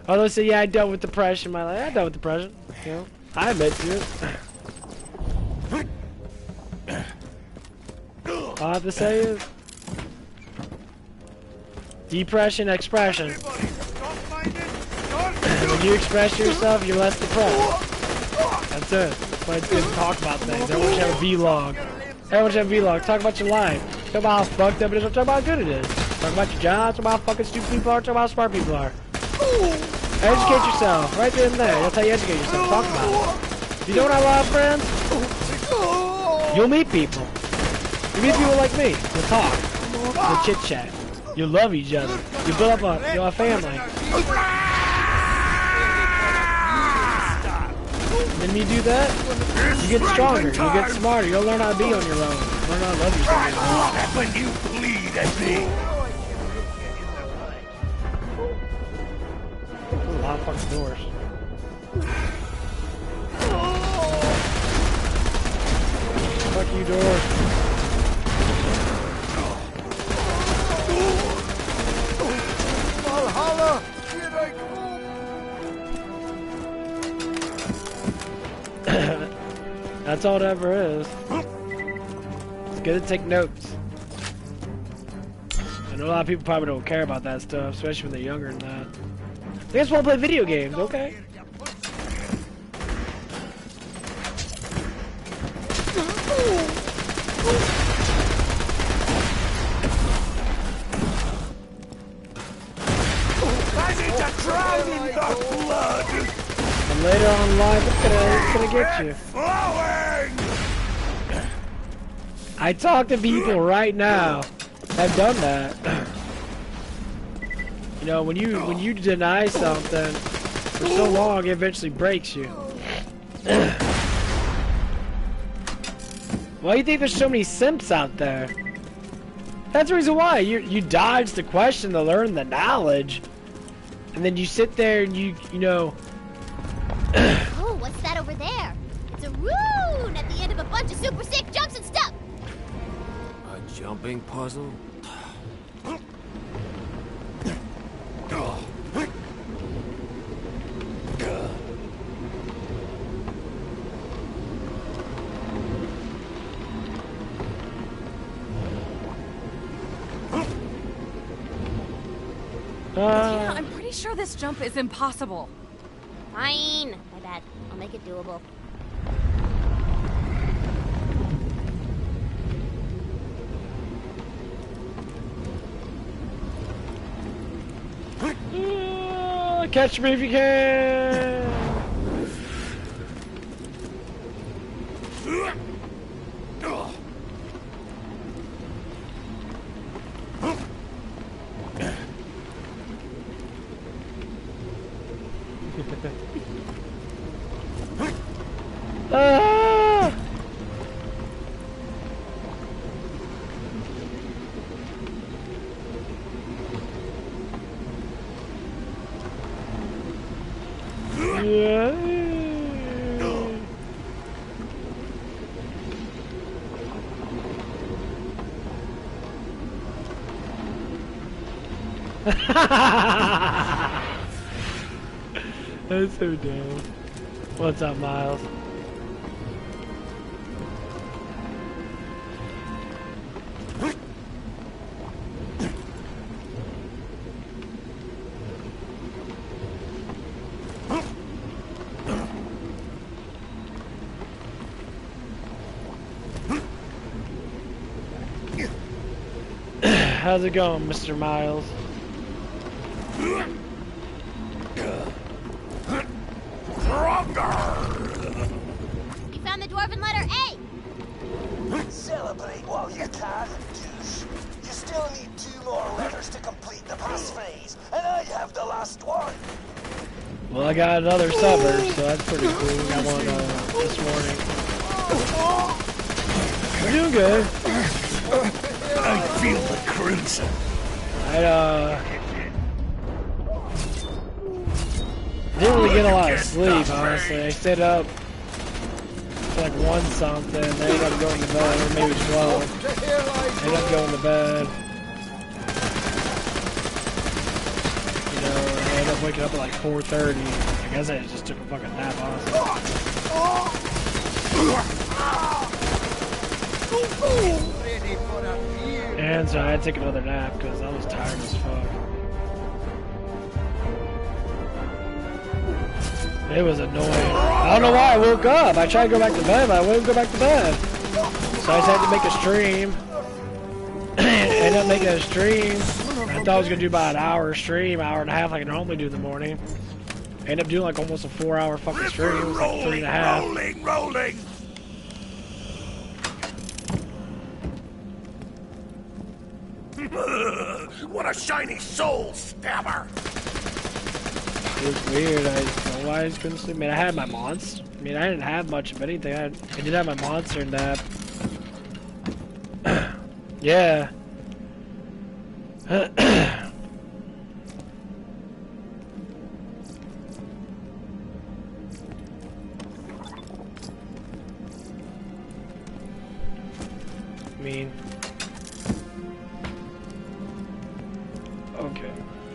Although, so yeah, I dealt with depression in my life. I dealt with depression, you know. I admit to it. All I have to say is depression expression. When you express yourself, you're less depressed. That's it. That's why it's good to talk about things. Everyone should have a vlog. Everyone should have a vlog. Talk about your life. Talk about how fucked up it is. Talk about how good it is. Talk about your job. Talk about how fucking stupid people are. Talk about how smart people are. Educate yourself. Right there and there. That's how you educate yourself. Talk about it. If you don't have a lot of friends, you'll meet people. You meet people like me. You'll talk. You'll chit chat. You'll love each other. You build up a family. And when you do that, you get stronger. You get smarter. You'll learn how to be on your own. Learn how to love yourself. when you bleed at me. A lot of fucking doors. Fuck you, doors. Valhalla, here I come. That's all it ever is. It's good to take notes. I know a lot of people probably don't care about that stuff, especially when they're younger than that. They just want to play video games, okay? And later on in life, it's gonna get you. I talk to people right now that have done that. You know, when you deny something for so long, it eventually breaks you. Why do you think there's so many simps out there? That's the reason why. You dodge the question to learn the knowledge. And then you sit there and you know... Oh, what's that over there? It's a rune at the end of a bunch of super sick jumps and stuff. A jumping puzzle? Yeah, I'm pretty sure this jump is impossible. Fine, my bad. I'll make it doable. Catch me if you can! Ah! Yeah. That's so dumb. What's up, Miles? How's it going, Mr. Miles? You found the dwarven letter A! Celebrate while you can, douche. You still need 2 more letters to complete the pass phase, and I have the last one. Well, I got another suburb, so that's pretty cool. We got one this morning. We're doing good. I feel the crimson. Didn't really get a lot of sleep, honestly. I stayed up for like 1 something, then ended up going to bed, or maybe 12. Ended up going to bed. You know, I ended up waking up at like 4:30. I guess I just took a fucking nap, honestly. And so I had to take another nap because I was tired as fuck. It was annoying. I don't know why I woke up. I tried to go back to bed, but I wouldn't go back to bed. So I just had to make a stream. Ended up making a stream. I thought I was going to do about an hour stream, hour and a half like I normally do in the morning. Ended up doing like almost a 4-hour fucking stream. It was like 3.5. Rolling! What a shiny soul stabber! It was weird. I don't know why I just couldn't sleep. I mean, I had my monster. I mean, I didn't have much of anything. I did have my monster nap. Yeah. Okay.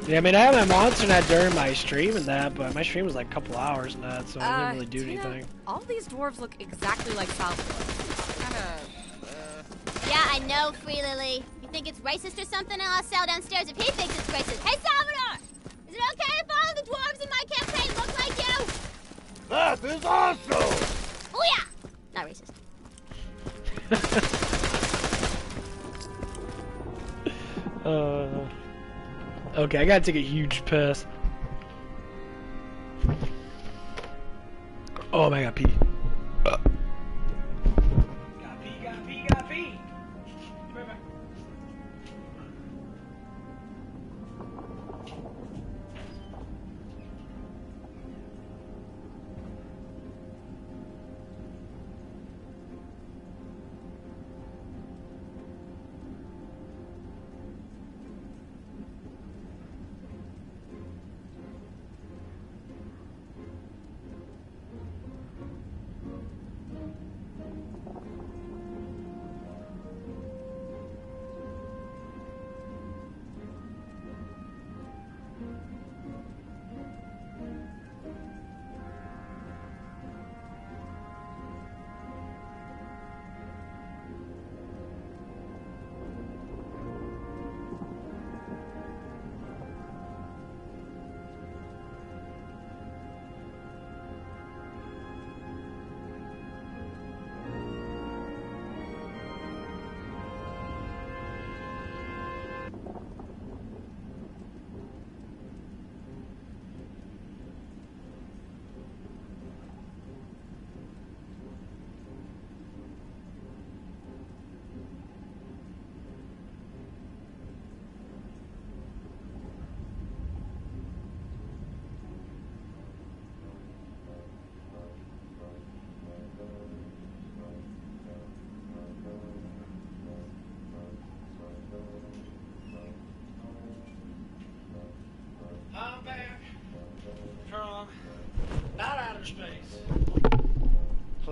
Yeah, I mean, I had my monster net during my stream and that, but my stream was like a couple hours and that, so I didn't really do anything. All these dwarves look exactly like Southwood. Yeah, I know, Free Lily. You think it's racist or something? I'll sell downstairs if he thinks it's racist. Hey, Salvador! Is it okay if all the dwarves in my campaign look like you? That is awesome! Oh, yeah! Not racist. Okay, I gotta take a huge piss. Oh man, I gotta pee. Gotta pee. Right back.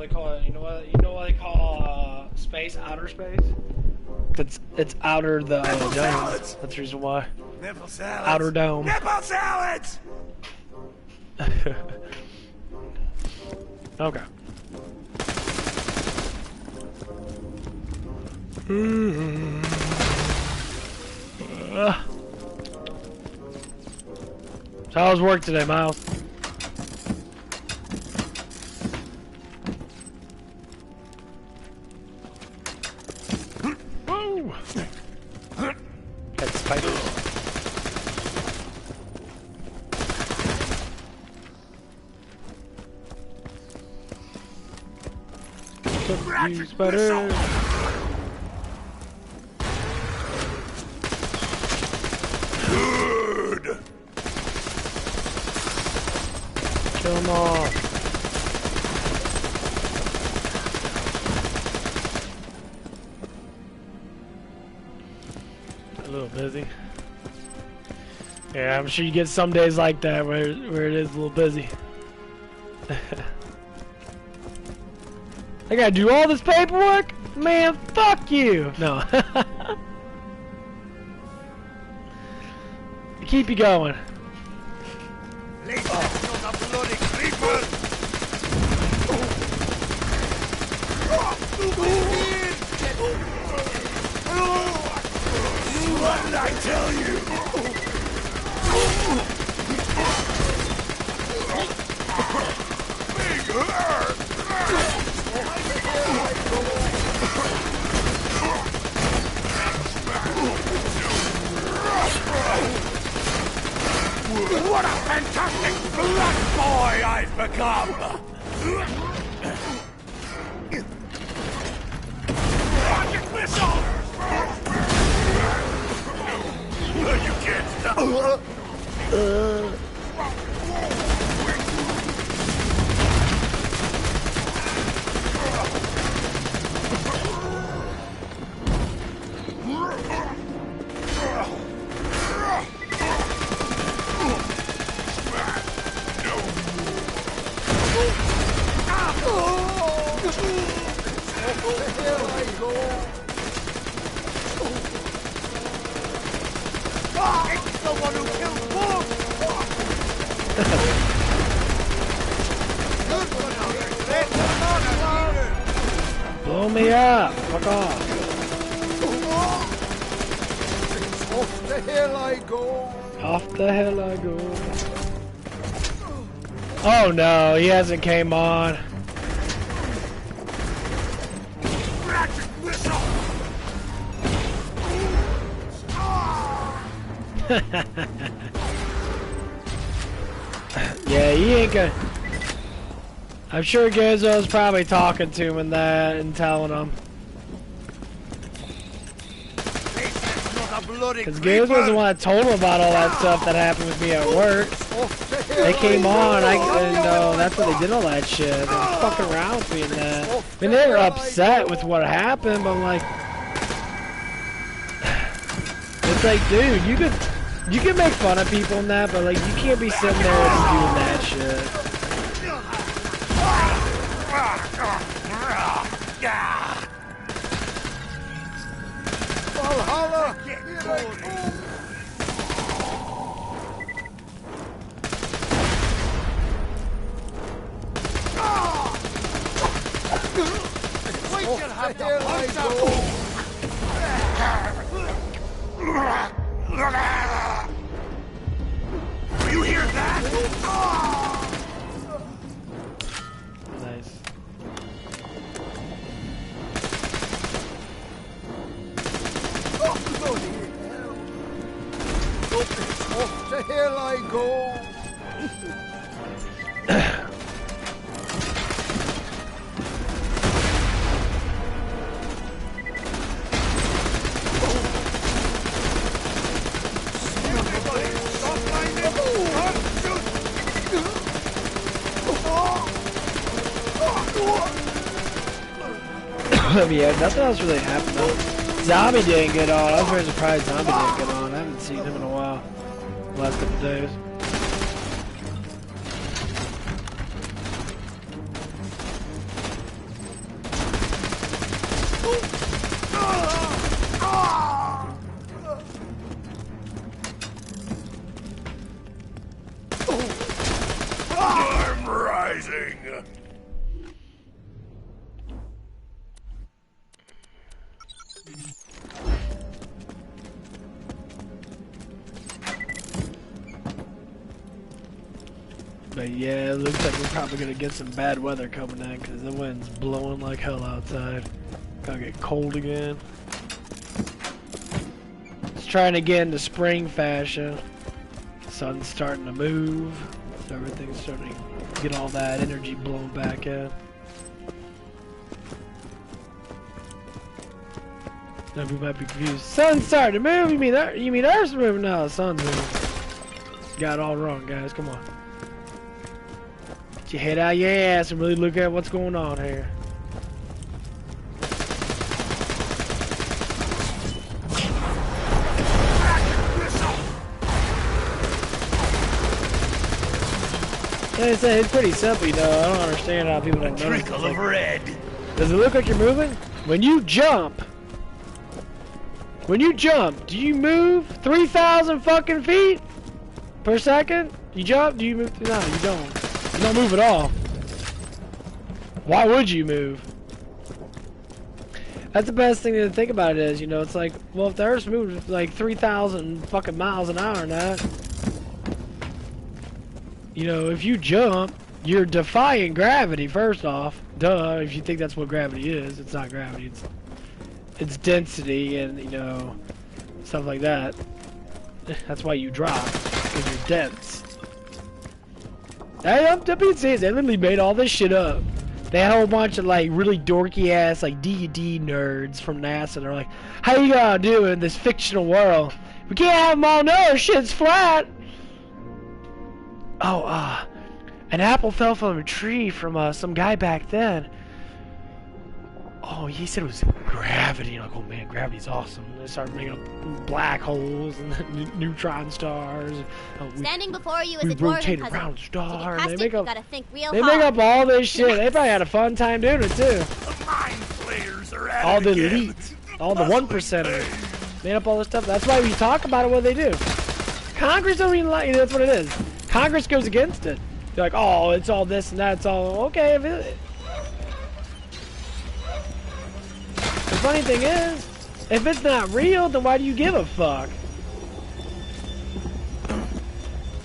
they call it? You know what they call space? Outer space? It's outer the dome. That's the reason why. Nipple salads. Outer dome. Nipple salads. Okay. So how was work today, Miles? Woo! Got spiders. You spiders. Good. Kill them all. A little busy. Yeah, I'm sure you get some days like that where it is a little busy. I gotta do all this paperwork? Man, fuck you! No. Keep you going. What did I tell you? What a fantastic blood boy I've become! Rocket missile! You can't stop! It's the one who killed Wolf! Blow me up! Fuck off! Off the hill I go! Off the hill I go. Oh no, he hasn't came on. Yeah, he ain't gonna. I'm sure Gizzo's probably talking to him and telling him. Because Gizzo's the one that told him about all that stuff that happened with me at work. They came on, I know that's why they did all that shit. They were fucking around with me and that. I mean, they were upset with what happened, but I'm like, it's like, dude, you can make fun of people and that, but like, you can't be sitting there and doing that shit. Valhalla! We should have to punch up. You hear that? Nice. Off the hill I go. Yeah, nothing else really happened though. Zombie didn't get on. I was very surprised Zombie didn't get on. I haven't seen him in a while. The last couple days. But yeah, it looks like we're probably gonna get some bad weather coming in because the wind's blowing like hell outside. Gonna get cold again. It's trying to get into spring fashion. Sun's starting to move. So everything's starting to get all that energy blown back in. Now people might be confused. Sun's starting to move? You mean Earth's moving? No, the sun's moving. Got it all wrong, guys. Come on. Get your head out your ass and really look at what's going on here. Like I said, it's pretty simple, you know. I don't understand how people don't notice. Trickle of red. Does it look like you're moving? When you jump, do you move 3,000 fucking feet per second? You jump? Do you move? No, you don't. You don't move at all. Why would you move? That's the best thing to think about it is, you know, it's like, well, if the Earth's moving like 3,000 fucking miles an hour and that, you know, if you jump, you're defying gravity, first off. Duh, if you think that's what gravity is. It's not gravity, it's density and, you know, stuff like that. That's why you drop, because you're dense. I'm being serious, they literally made all this shit up. They had a whole bunch of, like, really dorky ass, like, D&D nerds from NASA. They're like, how you gonna do in this fictional world? We can't have them all know shit's flat. Oh, an apple fell from a tree from some guy back then. Oh, he said it was gravity. Like, oh man, gravity's awesome. They started making up black holes and neutron stars. Standing before you is we a dwarven rotate puzzle. around stars. To They get past make it, up. you gotta think real They hard. make up all this shit. They probably had a fun time doing it too. The mind flayers are at All it the again. elite, all the 1%ers, made up all this stuff. That's why we talk about it. What they do. Congress don't even like. That's what it is. Congress goes against it. They're like, oh, it's all this and that. It's all okay. The funny thing is, if it's not real, then why do you give a fuck?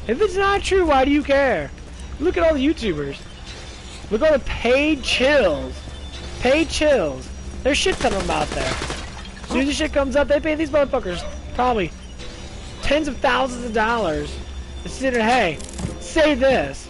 If it's not true, why do you care? Look at all the YouTubers. Look at all the paid chills. Paid chills. There's shit ton of them out there. As soon as the shit comes up, they pay these motherfuckers probably tens of thousands of dollars to sit there, hey, say this.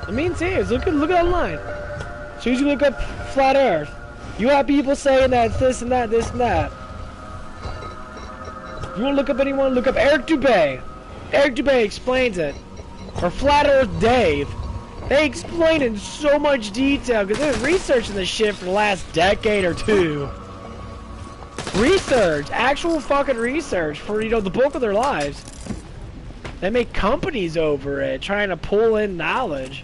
I mean, serious. Look at online. As soon as you look up flat Earth, you have people saying that it's this and that, this and that. If you want to look up anyone, look up Eric Dubay. Eric Dubay explains it. Or Flat Earth Dave. They explain it in so much detail because they've been researching this shit for the last decade or two. Research, actual fucking research for, you know, the bulk of their lives. They make companies over it, trying to pull in knowledge.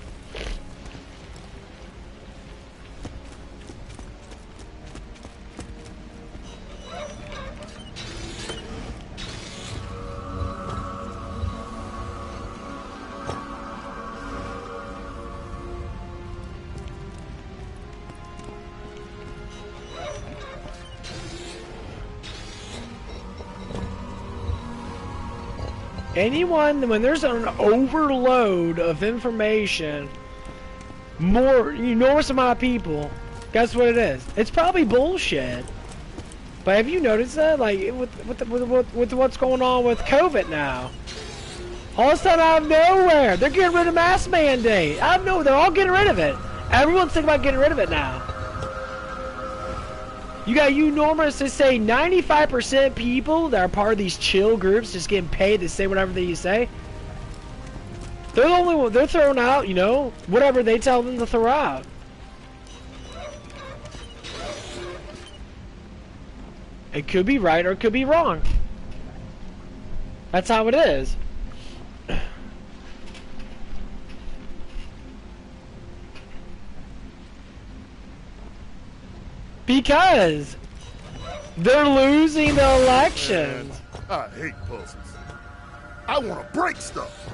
Anyone, when there's an overload of information, enormous amount of people, guess what it is? It's probably bullshit. But have you noticed that? Like, with what's going on with COVID now? All of a sudden, out of nowhere, they're getting rid of mask mandate. I know, they're all getting rid of it. Everyone's thinking about getting rid of it now. You got enormous to say 95% people that are part of these chill groups just getting paid to say whatever they say. They're the only one, they're throwing out, you know, whatever they tell them to throw out. It could be right or it could be wrong. That's how it is. Because They're losing the elections. I hate puzzles. I want to break stuff.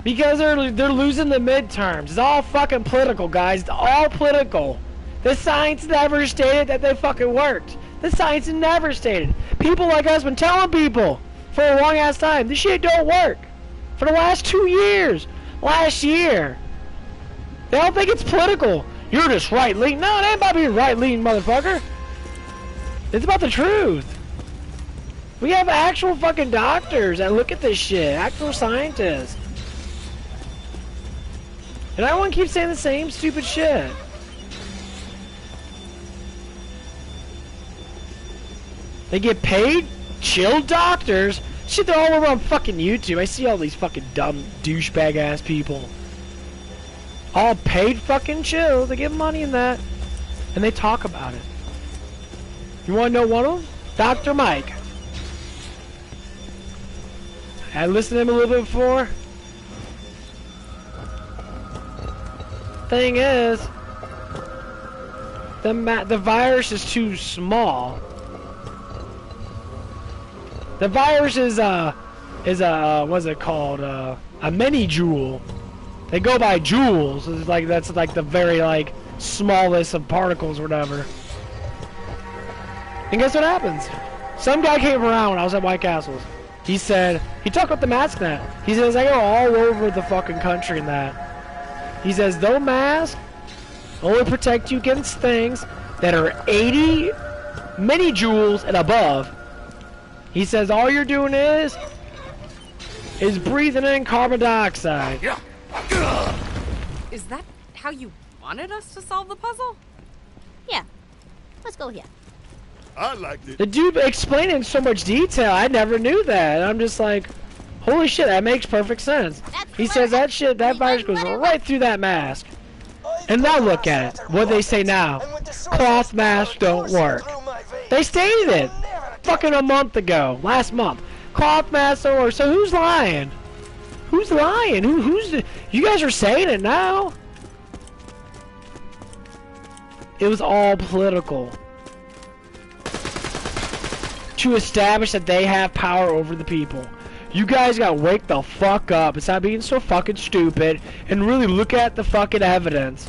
Because they're losing the midterms. It's all fucking political, guys. It's all political. The science never stated that they fucking worked. The science never stated. People like us been telling people for a long ass time this shit don't work. For the last 2 years. Last year. They all think it's political. You're just right leaning. No, it ain't about being right leaning, motherfucker. It's about the truth. We have actual fucking doctors that look at this shit. Actual scientists. And everyone keeps saying the same stupid shit. They get paid? Chill doctors? Shit, they're all over on fucking YouTube. I see all these fucking dumb douchebag ass people. All paid fucking chill. They get money in that. And they talk about it. You wanna know one of them? Dr. Mike. I listened to him a little bit before. Thing is, the virus is too small. The virus is what's it called? A mini joule. They go by joules. It's like that's like the very like smallest of particles or whatever. And guess what happens? Some guy came around when I was at White Castles. He said he talked about the mask net. He says I go all over the fucking country in that. He says, those masks only protect you against things that are 80 mini joules and above. He says, all you're doing is breathing in carbon dioxide. Is that how you wanted us to solve the puzzle? Yeah. Let's go here. I liked it. The dude explained it in so much detail. I never knew that. And I'm just like, holy shit, that makes perfect sense. He says that shit, that virus goes right through that mask. And now look at it. What they say now? Cloth masks don't work. They stated it fucking a month ago. Last month. Cloth masks don't work. So who's lying? Who's lying? You guys are saying it now. It was all political. To establish that they have power over the people. You guys gotta wake the fuck up and stop being so fucking stupid and really look at the fucking evidence.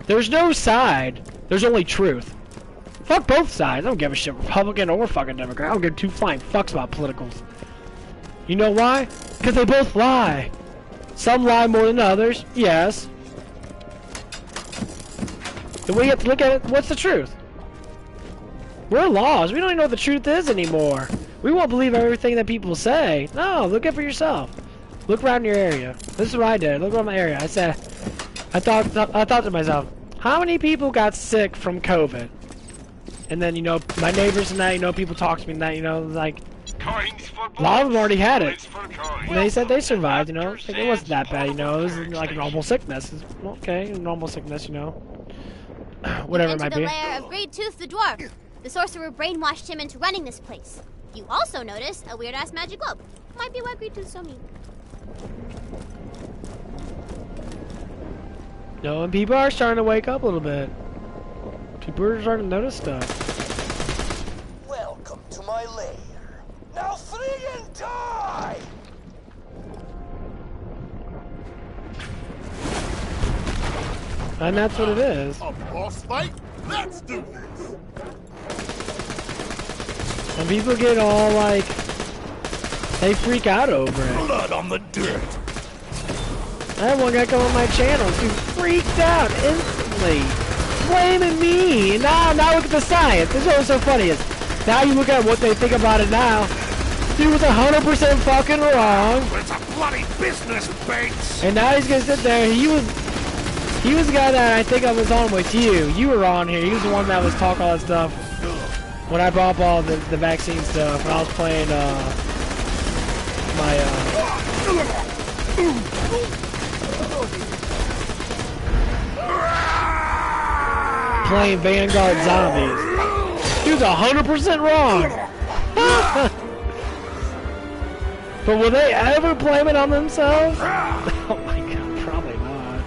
There's no side. There's only truth. Fuck both sides. I don't give a shit, Republican or fucking Democrat. I don't give two flying fucks about politicals. You know why? Because they both lie. Some lie more than others, yes. The way you have to look at it, what's the truth? We're lost. We don't even know what the truth is anymore. We won't believe everything that people say. No, look at it for yourself. Look around your area. This is what I did. Look around my area. I thought to myself, how many people got sick from COVID? And then, you know, my neighbors and that, you know, people talk to me and that, you know, like, a lot of them already had it. And they said they survived, you know. Like, it wasn't that bad, you know. It was like a normal sickness. It's, okay, normal sickness, you know. Whatever it might be. You entered the lair of Great Tooth the Dwarf. The sorcerer brainwashed him into running this place. You also notice a weird-ass magic globe. Might be why Great Tooth's so mean. No, and people are starting to wake up a little bit. People are starting to notice stuff. Welcome to my lair. Now flee and die! And that's what it is. A boss fight? Let's do this! And people get all like, they freak out over it. Blood on the dirt. I had one guy come on my channel who freaked out instantly, blaming me. Now look at the science. This is what was so funny is, now you look at what they think about it now. He was 100% fucking wrong. It's a bloody business, Bates. And now he's gonna sit there. He was the guy that I think I was on with you. You were on here. He was the one that was talking all that stuff. When I brought up all the vaccine stuff, when I was playing playing Vanguard Zombies. He was 100% wrong. But will they ever blame it on themselves? Oh my god, probably not.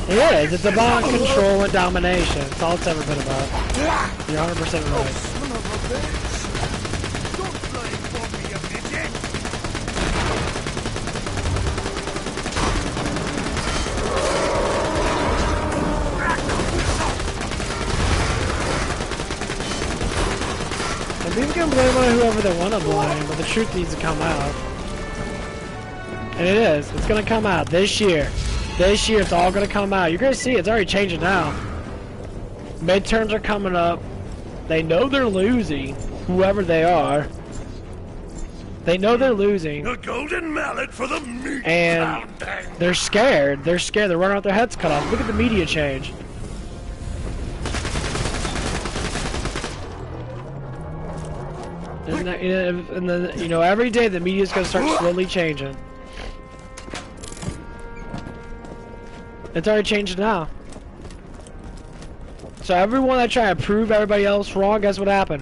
It is. It's about control and domination. It's all it's ever been about. You're 100% right. And people can blame on whoever they want to blame, but the truth needs to come out. And it is. It's going to come out this year. This year, it's all going to come out. You're going to see it's already changing now. Midterms are coming up. They know they're losing, whoever they are. They know they're losing. A golden mallet for the meat. And they're scared. They're scared. They're running out their heads cut off. Look at the media change. And then, you know, every day the media's going to start slowly changing. It's already changed now. So everyone that tried to prove everybody else wrong, guess what happened?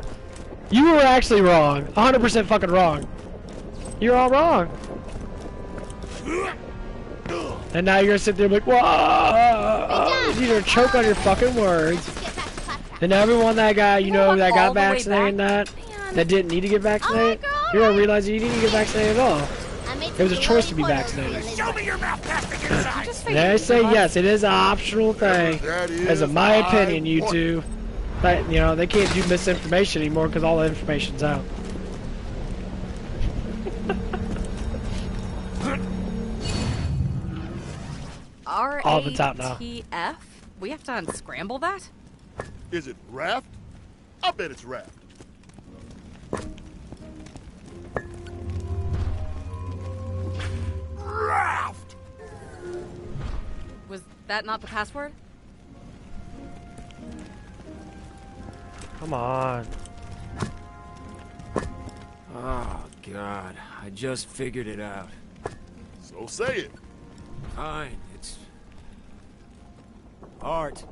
You were actually wrong. 100% fucking wrong. You're all wrong. And now you're gonna sit there and be like, whoa! You're gonna choke on your fucking words. And everyone that got, you know, that got vaccinated and that didn't need to get vaccinated, you're gonna realize you didn't get vaccinated at all. It was a choice to be vaccinated. Show me your mouth plastic inside. And I say yes, it is an optional thing. As of my opinion, YouTube. But, you know, they can't do misinformation anymore because all the information's out. All of it's out now. RATF? We have to unscramble that? Is it raft? I bet it's raft. Raft! Was that not the password? Come on. Oh, God. I just figured it out. So say it. Fine. It's... art.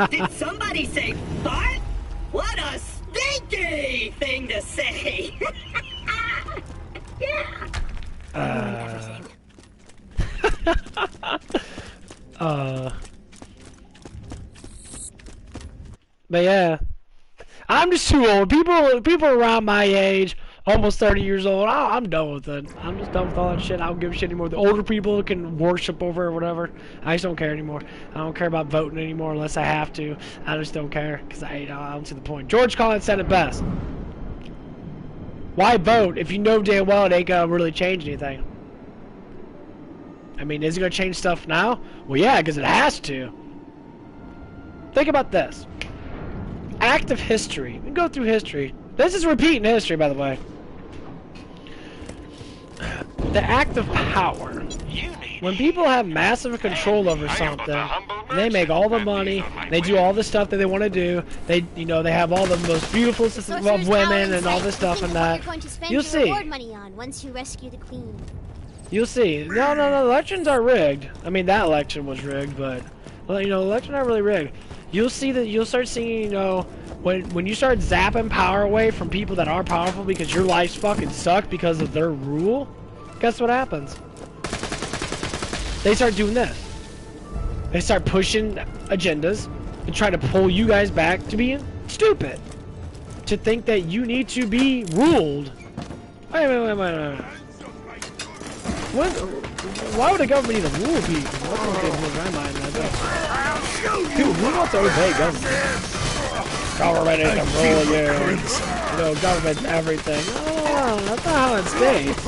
Did somebody say fart? What a stinky thing to say! But yeah, I'm just too old. People around my age, almost 30 years old, I'm done with it. I'm just done with all that shit. I don't give a shit anymore. The older people can worship over or whatever. I just don't care anymore. I don't care about voting anymore unless I have to. I just don't care because I don't see the point. George Carlin said it best. Why vote if you know damn well it ain't gonna really change anything? I mean, is it gonna change stuff now? Well, yeah, because it has to. Think about this. Act of history. We can go through history. This is repeating history, by the way. The act of power. When people have massive control over something, and they make all the money, they do all the stuff that they want to do, they, you know, they have all the most beautiful of women and all this stuff and that. You'll see. Money on once you rescue the queen. You'll see. No, elections are rigged. I mean, that election was rigged, but, well, you know, elections are really rigged. You'll see that, you'll start seeing, you know, when you start zapping power away from people that are powerful because your lives fucking suck because of their rule, guess what happens? They start doing this. They start pushing agendas and try to pull you guys back to being stupid. To think that you need to be ruled. Wait. Why would the government need to rule people? That's what blows my mind. Dude, who wants to obey government? Government is to rule you. You know, government's everything. No, that's not how it states.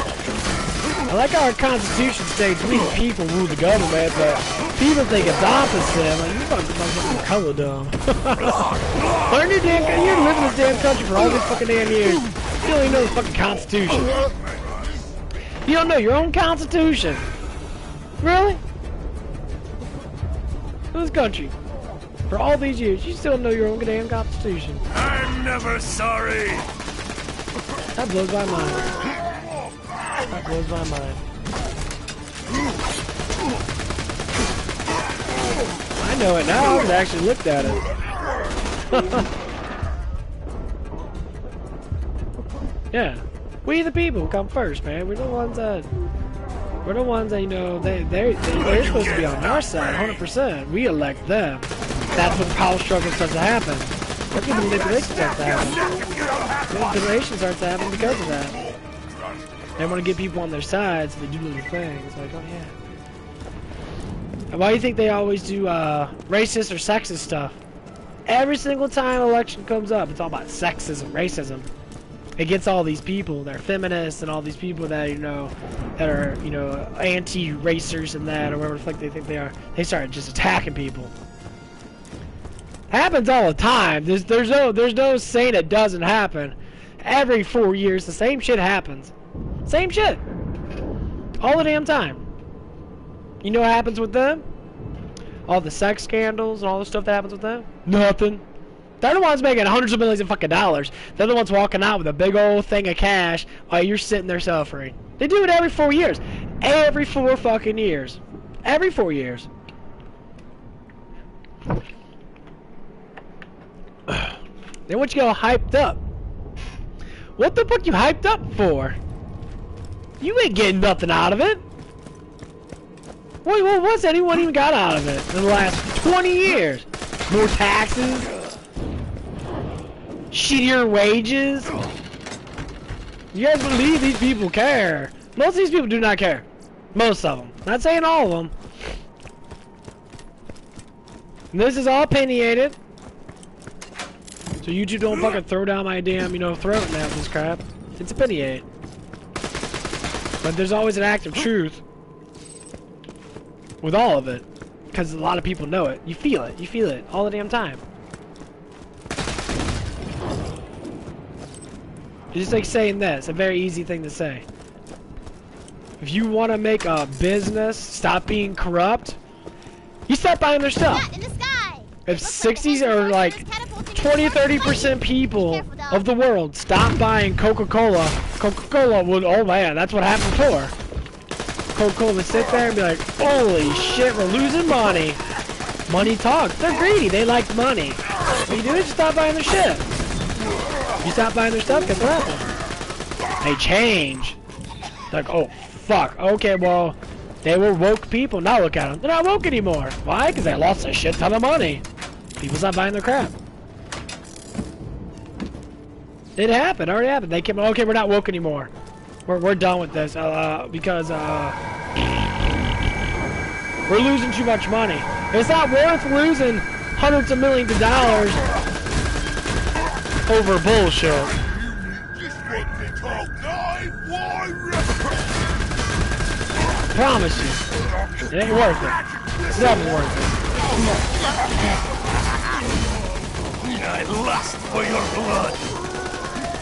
I like how our Constitution states we the people rule the government, but people think it's opposite. Like, you fucking color dumb. Learn your damn country. You've lived in this damn country for all these fucking damn years. You don't even know the fucking Constitution. You don't know your own Constitution. Really? This country. For all these years, you still don't know your own damn Constitution. I'm never sorry. That blows my mind. That blows my mind. know it now. I've actually looked at it. Yeah. We the people come first, man. We're the ones that you know they're supposed to be on our side, 100%. We elect them. That's when power struggle starts to happen. That's when manipulation starts to happen. Manipulation starts to happen because of that. They want to get people on their side, so they do little things like, oh yeah. And why do you think they always do racist or sexist stuff? Every single time election comes up, it's all about sexism, racism. It gets all these people, they're feminists, and all these people that that are anti-racers and that, or whatever the fuck they think they are. They start just attacking people. Happens all the time. There's no saying it doesn't happen. Every 4 years, the same shit happens. Same shit. All the damn time. You know what happens with them? All the sex scandals and all the stuff that happens with them? Nothing. They're the ones making hundreds of millions of fucking dollars. They're the ones walking out with a big old thing of cash while you're sitting there suffering. They do it every 4 years. Every 4 fucking years. Every 4 years. They want you all hyped up. What the fuck you hyped up for? You ain't getting nothing out of it. What's anyone even got out of it in the last 20 years? More taxes? Shittier wages? You guys believe these people care? Most of these people do not care. Most of them. Not saying all of them. And this is all opinionated. So YouTube don't fucking throw down my damn, throat now with this crap. It's opinionated. But there's always an act of truth with all of it. Because a lot of people know it. You feel it. You feel it all the damn time. It's just like saying this. A very easy thing to say. If you want to make a business stop being corrupt, you stop buying their stuff. If 60s or like 20-30% people of the world stop buying Coca-Cola, Coca-Cola would, oh man, that's what happened before. Coca-Cola would sit there and be like, holy shit, we're losing money. Money talks. They're greedy. They like money. What you do is you stop buying their shit. You stop buying their stuff, guess what happens? They change. Like, oh, fuck. Okay, well, they were woke people. Now look at them. They're not woke anymore. Why? Because they lost a shit ton of money. People stop buying their crap. It happened. Already happened. They came, okay, we're not woke anymore. We're done with this because we're losing too much money. It's not worth losing hundreds of millions of dollars over bullshit. Promise you, it ain't worth it. It's never worth it. I lust for your blood.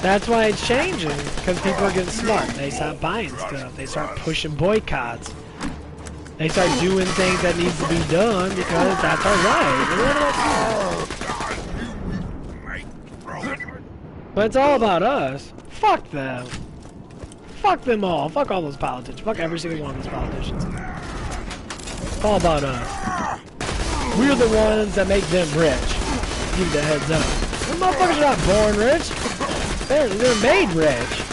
That's why it's changing, because people are getting smart. They stop buying stuff. They start pushing boycotts. They start doing things that needs to be done because that's our right. But it's all about us. Fuck them. Fuck them all. Fuck all those politicians. Fuck every single one of those politicians. It's all about us. We're the ones that make them rich. Give you the heads up. Them motherfuckers are not born rich. They're made rich.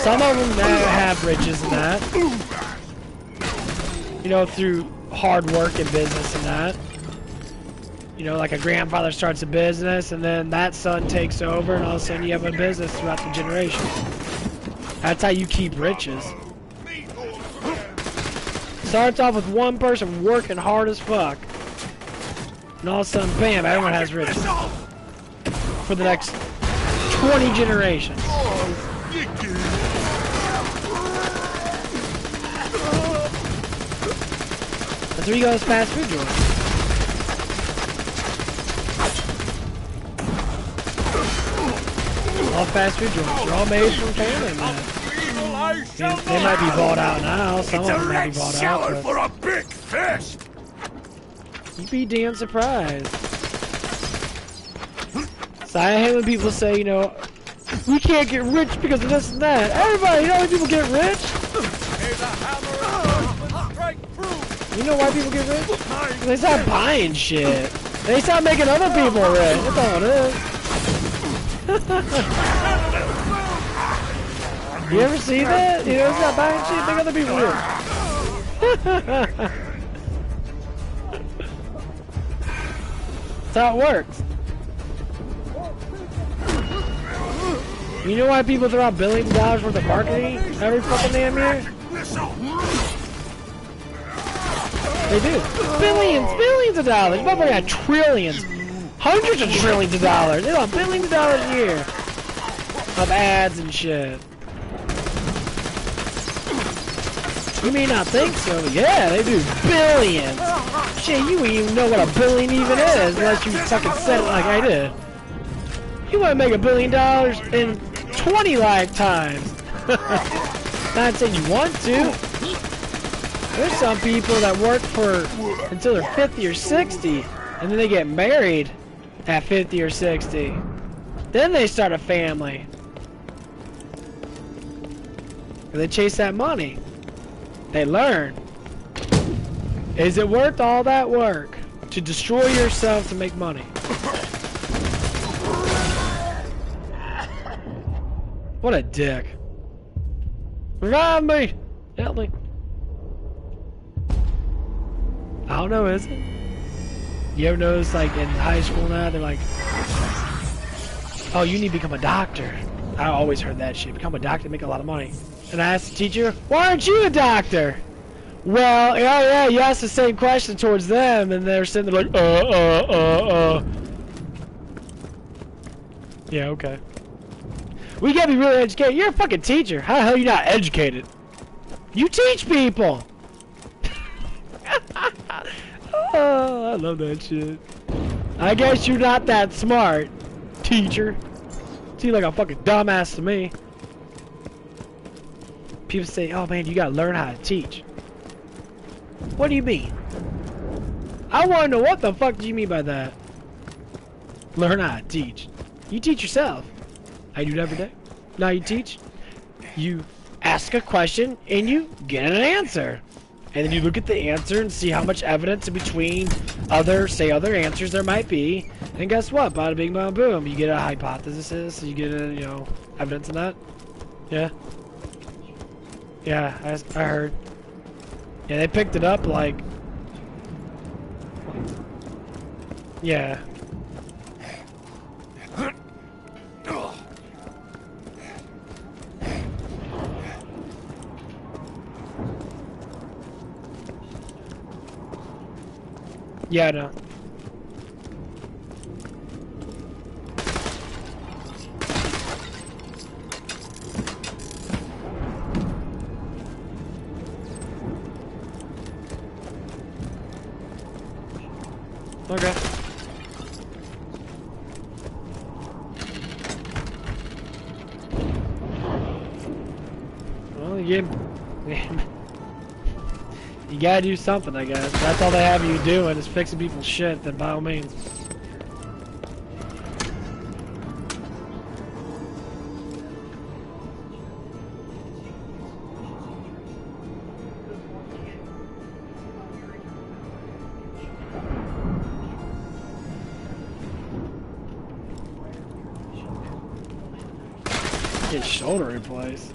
Some of them have riches and that. Through hard work and business and that. Like a grandfather starts a business and then that son takes over and all of a sudden you have a business throughout the generation. That's how you keep riches. Starts off with one person working hard as fuck. And all of a sudden, bam, everyone has riches. For the next 20 generations. That's where you go to fast food joints. All fast food joints. They're all made from family, man. They might be bought out now. Some of them might be bought out. For a big fish. You'd be damn surprised. So I hate when people say, we can't get rich because of this and that. Everybody, when people get rich? Here's a hammer. Strike proof. You know why people get rich? They stop buying shit. They stop making other people rich. That's all it is. You ever see that? You know, stop buying shit, make other people rich. That's how it works. You know why people throw out billions of dollars worth of marketing every fucking damn year? They do. Billions of dollars. Probably got trillions. Hundreds of trillions of dollars. They want billions of dollars a year of ads and shit. You may not think so, but yeah, they do billions. Shit, you wouldn't even know what a billion even is unless you fucking said it like I did. You want to make $1 billion in 20 lifetimes. Not saying you want to. There's some people that work for until they're 50 or 60, and then they get married at 50 or 60. Then they start a family. They chase that money. They learn. Is it worth all that work to destroy yourself to make money? What a dick. Revive me! Help me. I don't know, is it? You ever notice, like, in high school now, they're like, oh, you need to become a doctor. I always heard that shit. Become a doctor, make a lot of money. And I asked the teacher, why aren't you a doctor? Well, yeah, you asked the same question towards them, and they're sitting there like, Yeah, okay. We gotta be really educated. You're a fucking teacher. How the hell are you not educated? You teach people! Oh, I love that shit. I guess you're not that smart, teacher. Seem like a fucking dumbass to me. People say, oh man, you gotta learn how to teach. What do you mean? I wanna know what the fuck do you mean by that? Learn how to teach. You teach yourself. I do it every day. Now you teach. You ask a question and you get an answer. And then you look at the answer and see how much evidence in between other answers there might be. And guess what? Bada bing, bada boom. You get a hypothesis. You get a, evidence in that. Yeah. Yeah, I heard. Yeah, they picked it up like... Yeah. Yeah, I know. Okay. Well, you gotta do something, I guess. That's all they have you doing is fixing people's shit, then by all means. Get shoulder replaced.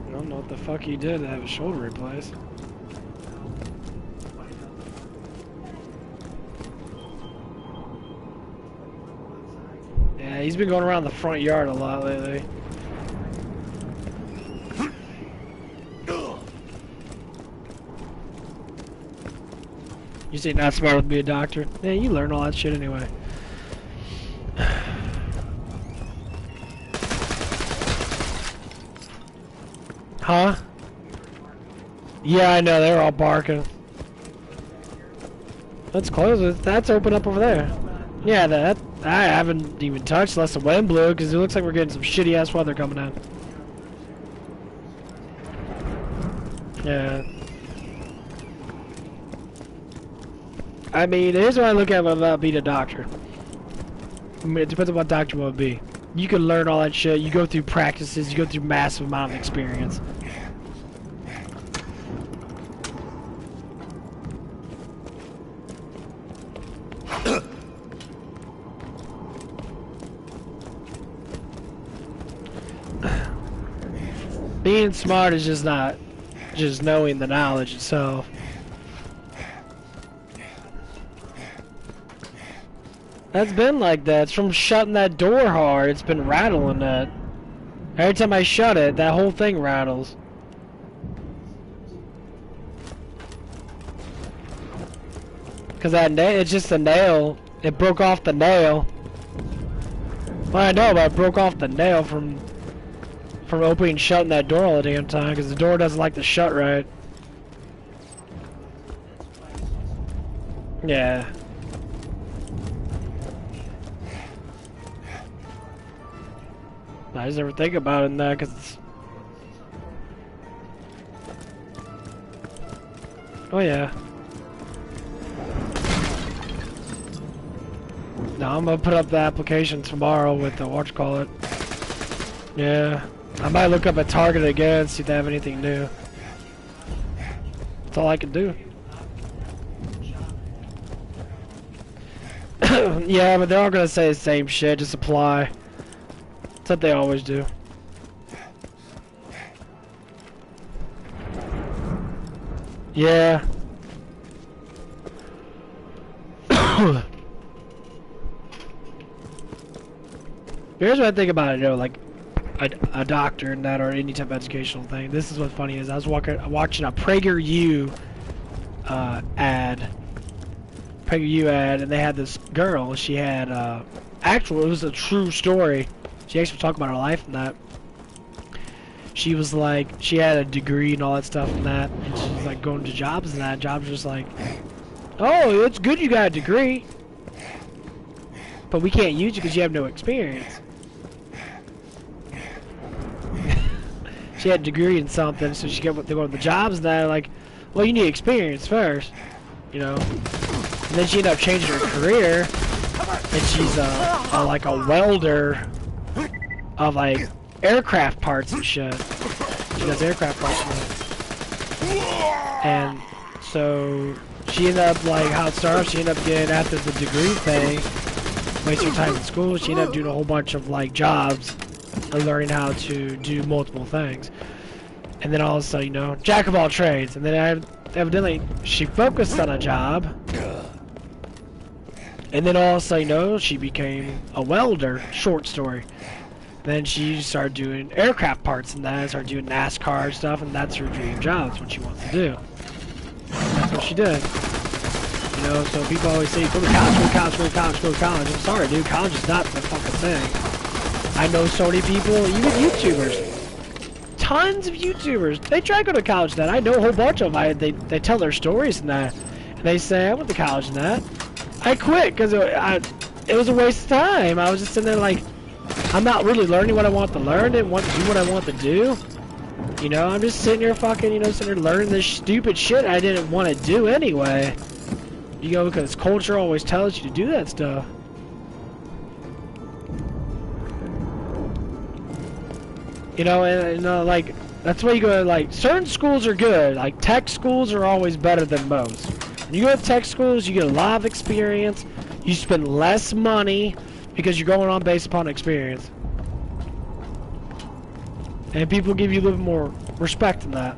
I don't know what the fuck he did to have his shoulder replaced. Yeah, he's been going around the front yard a lot lately. You say not smart to be a doctor? Yeah, you learn all that shit anyway. Huh? Yeah, I know, they're all barking. Let's close it. That's open up over there. Yeah, that I haven't even touched unless the wind blew, because it looks like we're getting some shitty ass weather coming in. Yeah. I mean, here's what I look at about being a doctor. I mean, it depends on what doctor you want to be. You can learn all that shit. You go through practices. You go through massive amount of experience. Being smart is just not just knowing the knowledge itself. That's been like that. It's from shutting that door hard. It's been rattling that. Every time I shut it, that whole thing rattles. Cause that nail, it's just a nail. It broke off the nail. Well, I know, but it broke off the nail from opening and shutting that door all the damn time. Cause the door doesn't like to shut right. Yeah. I just never think about it in that, cause it's... Oh yeah. No, I'm gonna put up the application tomorrow with the whatchamacallit. Yeah. I might look up at Target again, see if they have anything new. That's all I can do. Yeah, but they're all gonna say the same shit, just apply. That's what they always do. Yeah. Here's what I think about it, you know, like a doctor and that, or any type of educational thing. This is what's funny is I was watching a PragerU ad. PragerU ad, and they had this girl. She had it was a true story. She actually talked about her life and that. She was like, she had a degree and all that stuff and that, and she was like going to jobs and that. Jobs just like, oh, it's good you got a degree, but we can't use you because you have no experience. She had a degree in something, so she got to go to the jobs and that. Like, well, you need experience first, you know. And then she ended up changing her career, and she's like a welder of like aircraft parts and shit. She does aircraft parts and that. And so she ended up, like how it started, she ended up getting, after the degree thing, wasting time in school, she ended up doing a whole bunch of like jobs and learning how to do multiple things. And then also, you know, jack of all trades. And then evidently she focused on a job. And then also, you know, she became a welder, short story. Then she started doing aircraft parts and that, started doing NASCAR stuff, and that's her dream job. That's what she wants to do. That's what she did. You know, so people always say, go to college, go to college, go to college, go to college. I'm sorry, dude, college is not the fucking thing. I know so many people, even YouTubers. Tons of YouTubers. They try to go to college and that. I know a whole bunch of them. They tell their stories and that. And they say, I went to college and that. I quit because it was a waste of time. I was just sitting there like, I'm not really learning what I want to learn. Didn't want to do what I want to do. You know, I'm just sitting here fucking, you know, sitting there learning this stupid shit I didn't want to do anyway. You know, because culture always tells you to do that stuff. You know, and like, that's why you go to, like, certain schools are good. Like, tech schools are always better than most. When you go to tech schools, you get a lot of experience. You spend less money because you're going on based upon experience. And people give you a little more respect in that.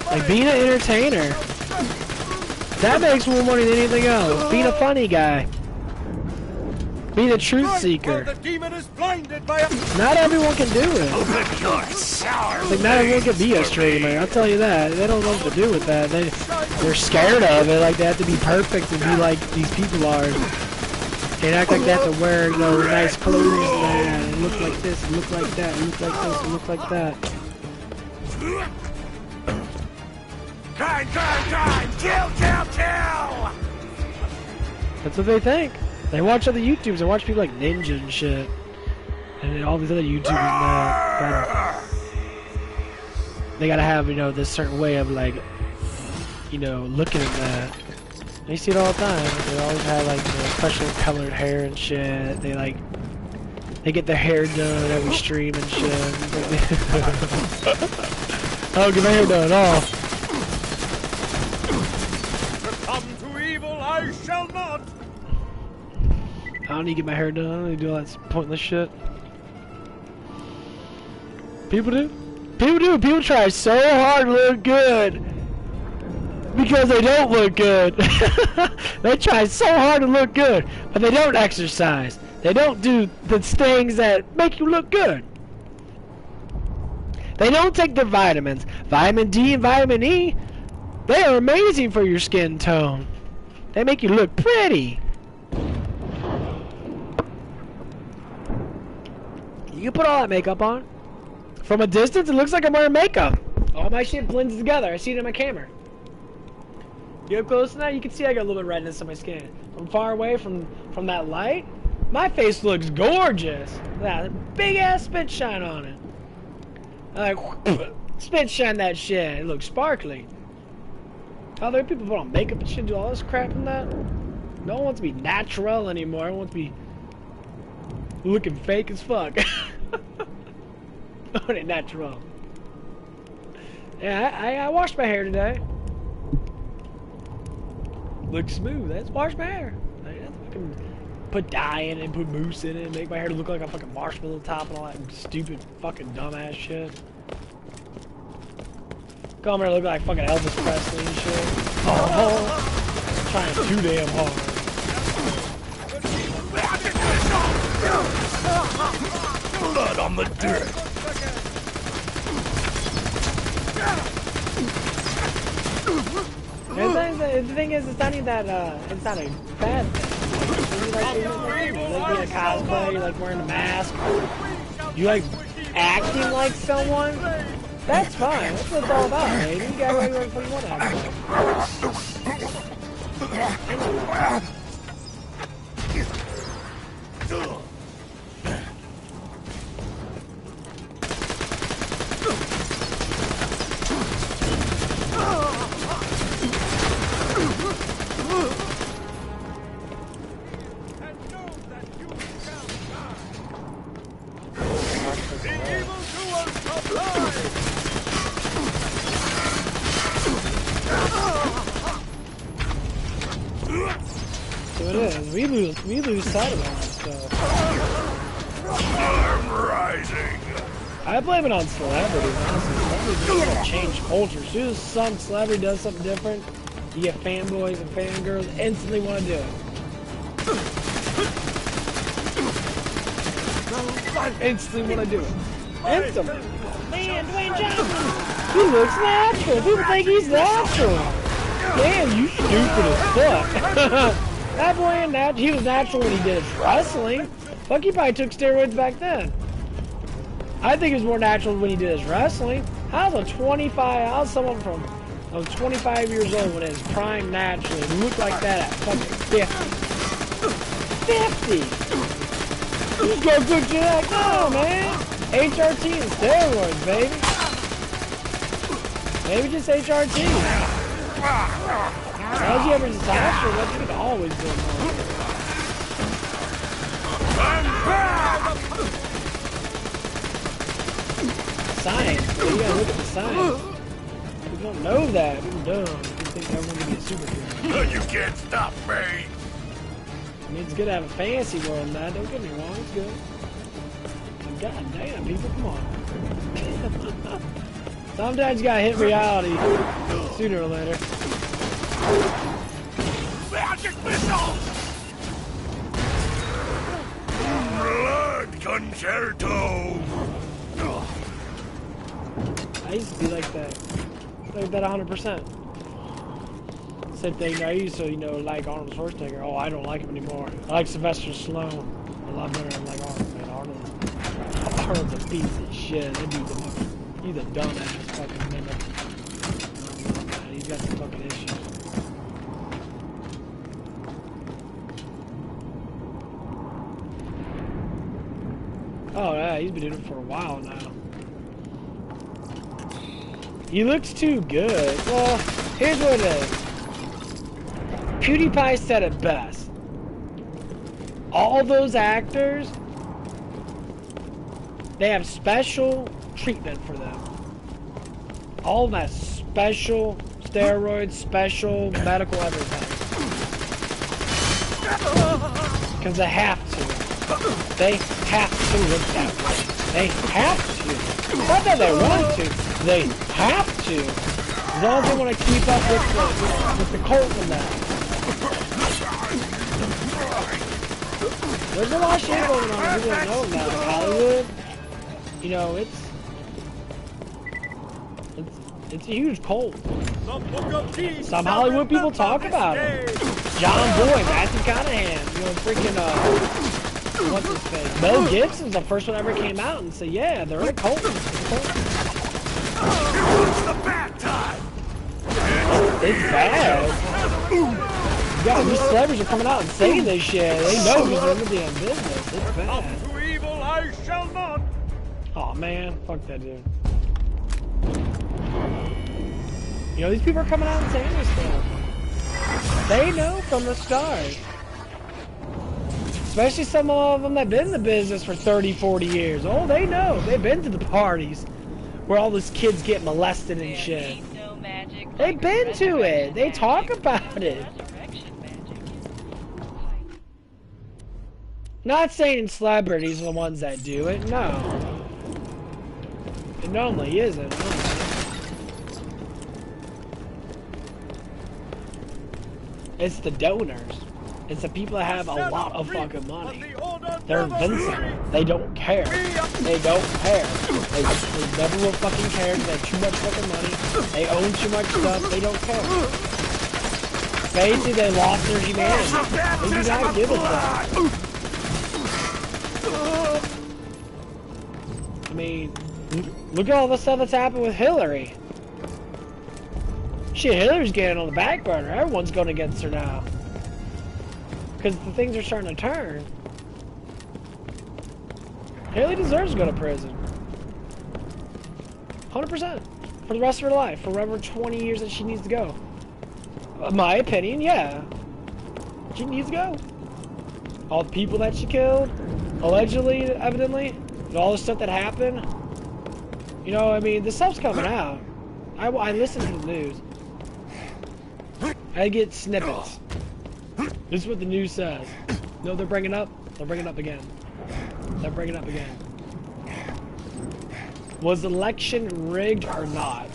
Like, being an entertainer, that makes more money than anything else. Being a funny guy, being a truth seeker. Not everyone can do it. Like, not everyone can be a streamer, I'll tell you that. They don't know what to do with that. They're scared of it. Like, they have to be perfect and be like these people are. They act like they have to wear, you know, nice clothes and look like this, look like that, look like this, look like that. Crime! Kill! That's what they think. They watch other YouTubers, they watch people like Ninja and shit. and all these other YouTubers now, they gotta have, you know, this certain way of like, you know, looking at that. You see it all the time. They always have like, you know, special colored hair and shit. They like, they get their hair done every stream and shit. I don't get my hair done at all. Succumb to evil, I shall not. I don't need to get my hair done. I don't need to do all that pointless shit. People do. People do. People try so hard to look good because they don't look good. They try so hard to look good, but they don't exercise. They don't do the things that make you look good. They don't take their vitamins. Vitamin D and vitamin E, they are amazing for your skin tone. They make you look pretty. You can put all that makeup on. From a distance, it looks like I'm wearing makeup. All my shit blends together. I see it in my camera. You up close to that, you can see I got a little bit of redness on my skin. From far away, from that light, my face looks gorgeous. That big ass spit shine on it. I like spit shine that shit. It looks sparkly. Other people put on makeup and shit, do all this crap and that. No one wants to be natural anymore. Everyone wants to be looking fake as fuck. Oh, it natural. Yeah, I washed my hair today. Looks smooth. Let's wash my hair. Fucking put dye in it, put mousse in it, make my hair look like a fucking marshmallow top and all that stupid fucking dumbass shit. Come here, look like fucking Elvis Presley and shit. Oh, trying too damn hard. Blood on the dirt. The thing is, it's not even that, it's not a bad thing. You like being a cosplay, you like wearing a mask, you like acting like someone, that's fine. That's what it's all about, man. You got whatever you want to act. So it is. We lose sight of all that stuff. I'm rising. I blame it on celebrities, honestly. Celebrities change culture. As soon as some celebrity does something different, you get fanboys and fangirls instantly want to do it. Instantly want to do it. Instantly. Man, Dwayne Johnson, he looks natural. People think he's natural. Damn, you stupid as fuck. That boy ain't natural. He was natural when he did his wrestling. Fuck, he probably took steroids back then. I think it was more natural when he did his wrestling. How's someone from 25 years old when his prime naturally look like that at fucking 50? 50! You go good shit like, no, man. HRT and steroids, baby. Maybe just HRT. As you ever decide for what you can always do more. Science. You gotta look at the science. People don't know that. People don't. People think everyone can be a superhero. You can't stop me. I mean, it's good to have a fantasy world now. Don't get me wrong. It's good. But god damn, people, come on. Sometimes you gotta hit reality sooner or later. Magic missile! Blood concerto! I used to be like that 100%. Same thing I used to, like Arnold Schwarzenegger. Oh, I don't like him anymore. I like Sylvester Stallone a lot better than like Arnold, man. Arnold's a piece of shit. That dude's he's a dumbass fucking mimic. He's got some fucking issues. Oh yeah, he's been doing it for a while now. He looks too good. Well, here's what it is. PewDiePie said it best. All those actors, they have special treatment for them. All of that special steroids, special medical everything. Because they have to. They have to look that way. They have to. Not that they want to. They have to. As long as they want to keep up with the cult and that. There's a lot of shit going on. People don't know about like Hollywood. You know, it's a huge cult. Some Hollywood people talk about it. John Boy, Matthew Conahan, you know, freaking what's his face? Mel Gibson's the first one ever came out and said, yeah, they're a cult. It's a cult. It's bad. Yeah, these celebrities are coming out and saying this shit. They know who's in the damn business. It's bad. To evil I shall not. Oh man, fuck that dude. You know, these people are coming out and saying this stuff. They know from the start. Especially some of them that have been in the business for 30, 40 years. Oh, they know. They've been to the parties where all these kids get molested and shit. They've been to it. They talk about it. Not saying celebrities are the ones that do it, no. It normally isn't. It's the donors. It's the people that have a lot of fucking money. They're invincible. They don't care. They don't care. They never will fucking care. They have too much fucking money. They own too much stuff. They don't care. Basically, they lost their humanity. They do not give a fuck. I mean, look at all the stuff that's happened with Hillary. Shit, Hillary's getting on the back burner. Everyone's going against her now. Because the things are starting to turn. Hillary deserves to go to prison. 100%. For the rest of her life. For whatever 20 years that she needs to go. In my opinion, yeah. She needs to go. All the people that she killed, allegedly, evidently, and all the stuff that happened. You know, I mean, this stuff's coming out. I listen to the news. I get snippets. This is what the news says. No, they're bringing up. They're bringing up again. They're bringing up again. Was the election rigged or not?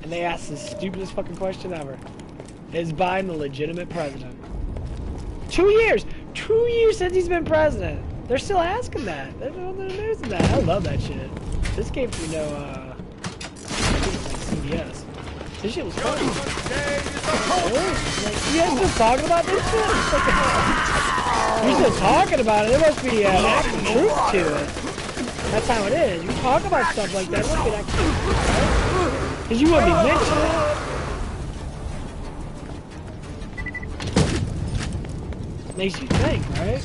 And they asked the stupidest fucking question ever. Is Biden a legitimate president? 2 years! 2 years since he's been president. They're still asking that. They're on the news and that. I love that shit. This came from, you know, I think it was like CBS. This shit was funny. Like, you guys still talking about this shit? You're still talking about it. There must be an actual truth to it. That's how it is. You talk about stuff like that. There must be an actual truth, right? Because you wouldn't be mentioning it. Makes you think, right?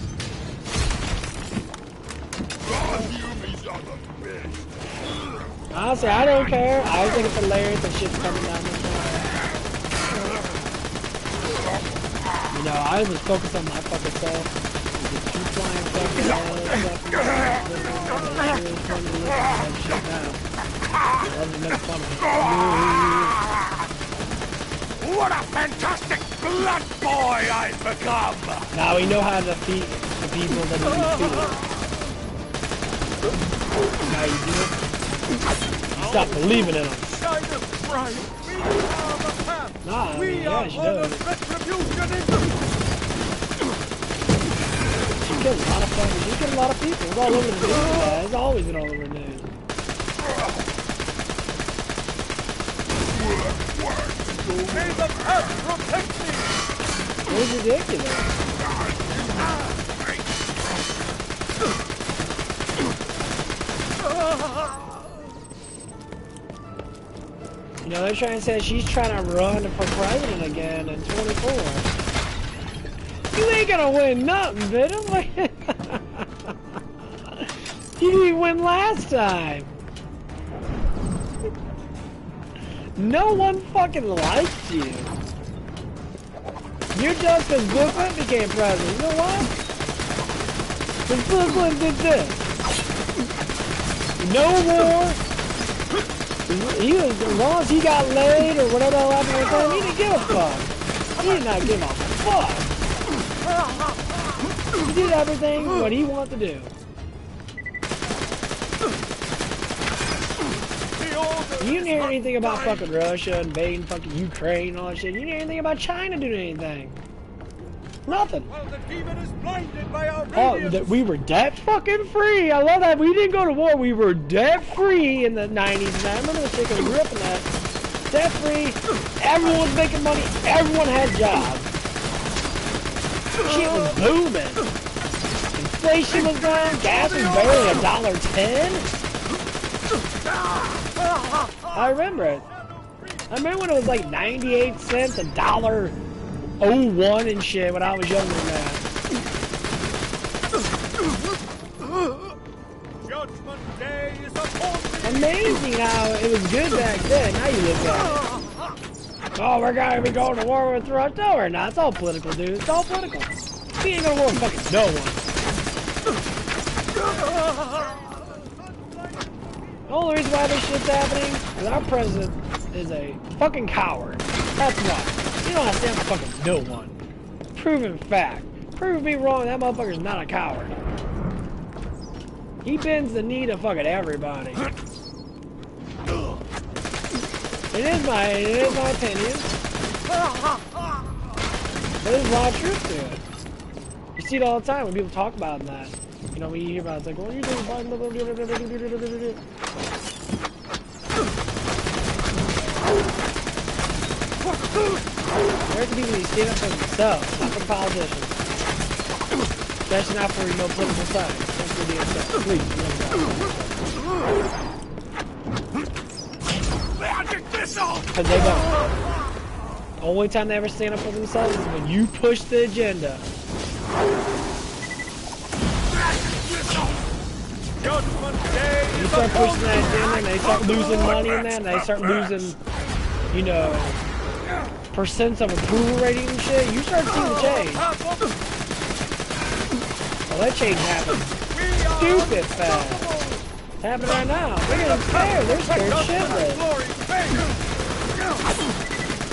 Honestly, I don't care. I think it's hilarious that shit's coming down this way. You know, I was focused on my fucking self. The two flying fucking shit now. I love to make fun of it. What a fantastic blood boy I've become! Now we know how to defeat the people that we defeat. Now you do it. You stop believing in them. Nah, I mean, yeah, she does. She killed a lot of fucking, she killed a lot of people. It's all over the news, guys. It's always been all over the news. May the earth protect me! It was ridiculous. You know, they're trying to say she's trying to run for president again in 24. You ain't gonna win nothing, bitch. I'm like, You didn't win last time. No one fucking liked you. You're just because Bill Clinton became president. You know why? Because Bill Clinton did this. No more. He was, as long as he got laid or whatever happened with him, he didn't give a fuck. He did not give a fuck. He did everything what he wanted to do. You didn't hear anything about fucking Russia invading fucking Ukraine and all that shit. You didn't hear anything about China doing anything. Nothing. Well, the demon is blinded by our Oh, radiance. that we were debt fucking free. I love that. We didn't go to war. We were debt free in the 90s. And I remember the shit 'cause we grew up in that. Debt free. Everyone was making money. Everyone had jobs. Shit was booming. Inflation was down. Gas was barely $1.10. I remember it. I remember when it was like 98 cents, $1.01 and shit when I was younger than that. Judgment Day is upon thee. Amazing how it was good back then. Now you look at it. Oh, we're gonna be going to war with Russia. No, we're not. It's all political, dude. It's all political. We ain't gonna war with fucking no one. The only reason why this shit's happening is our president is a fucking coward. That's why. You don't have to stand for fucking no one. Proven fact. Prove me wrong, that motherfucker's not a coward. He bends the knee to fucking everybody. It is my opinion. There's a lot of truth to it. You see it all the time when people talk about that. You know, when you hear about it, it's like, well, you think Biden... American people need to stand up for themselves, not for politicians. Especially not for no political side. Just for themselves. Please, because they don't. The only time they ever stand up for themselves is when you push the agenda. You start pushing that agenda and they start losing money in that and they start losing, you know, percents of approval rating and shit, you start seeing the change. Well, that change happened stupid fast. It's happening right now. They're getting scared. They're scared shitless.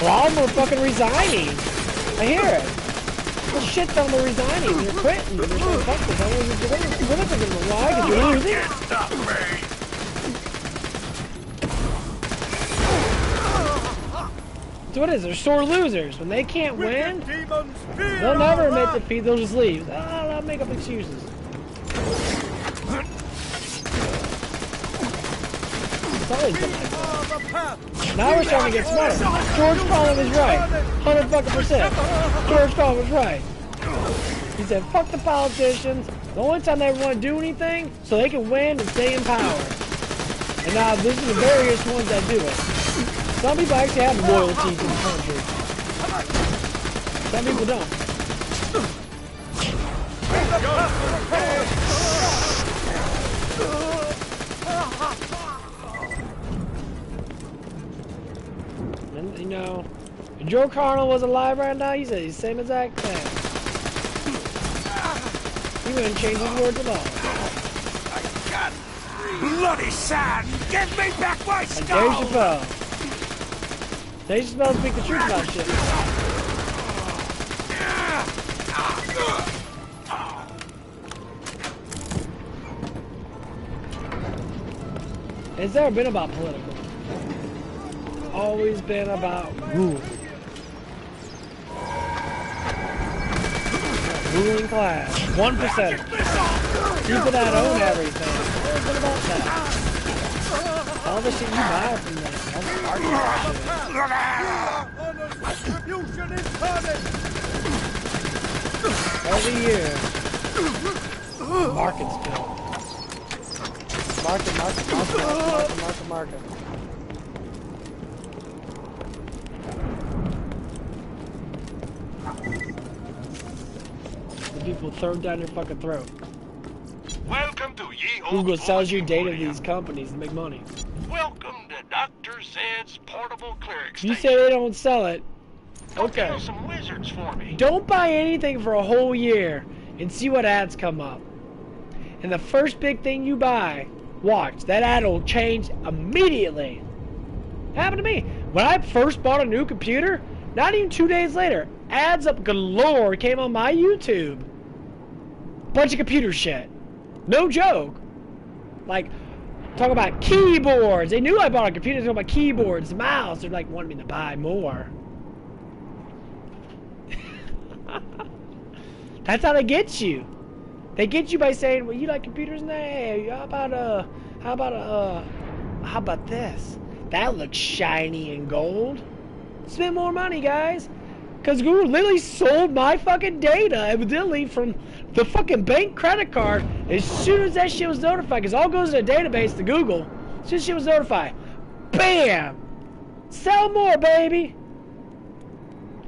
Well, all of them are fucking resigning. I hear it. Well, shit ton of them are resigning. They're quitting. They're saying, fuck this. I don't want to do anything. Why? Because you're losing. So what is it? They're sore losers. When they can't win, they'll never admit defeat. They'll just leave. I'll make up excuses. It's always been like that. Now we're starting to get smarter. George Carlin was right. 100%. George Carlin was right. He said, fuck the politicians. The only time they ever want to do anything, so they can win and stay in power. And now this is the various ones that do it. Some people actually have loyalty to the country. Some people don't. And, you know, if Joe Carnal was alive right now, he said the same exact thing. He wouldn't change his words at all. Bloody sand! Give me back my And skull! Dave Chappelle. Dave Chappelle speak the truth about shit. It's never been about political. Always been about rule. Ruling class. 1%. People that own everything. It's been about that. All the shit you buy from them. All the argument shit. Every year. Market's built. Market. The people throw down your fucking throat. Welcome to Ye Google sells you data to these companies to make money. Welcome to Dr. Zed's portable cleric You station. say they don't sell it. Go Okay. kill some wizards for me. Don't buy anything for a whole year and see what ads come up. And the first big thing you buy, watch, that ad will change immediately. Happened to me. When I first bought a new computer, not even 2 days later, ads up galore came on my YouTube. Bunch of computer shit. No joke. Like, talk about keyboards. They knew I bought a computer, talking about keyboards, mouse. They're like wanting me to buy more. That's how they get you. They get you by saying, "Well, you like computers now? Hey, how about this? That looks shiny and gold. Spend more money, guys." Because Google literally sold my fucking data, evidently, from the fucking bank credit card as soon as that shit was notified. Because all goes in a database to Google. As soon as shit was notified. Bam! Sell more, baby!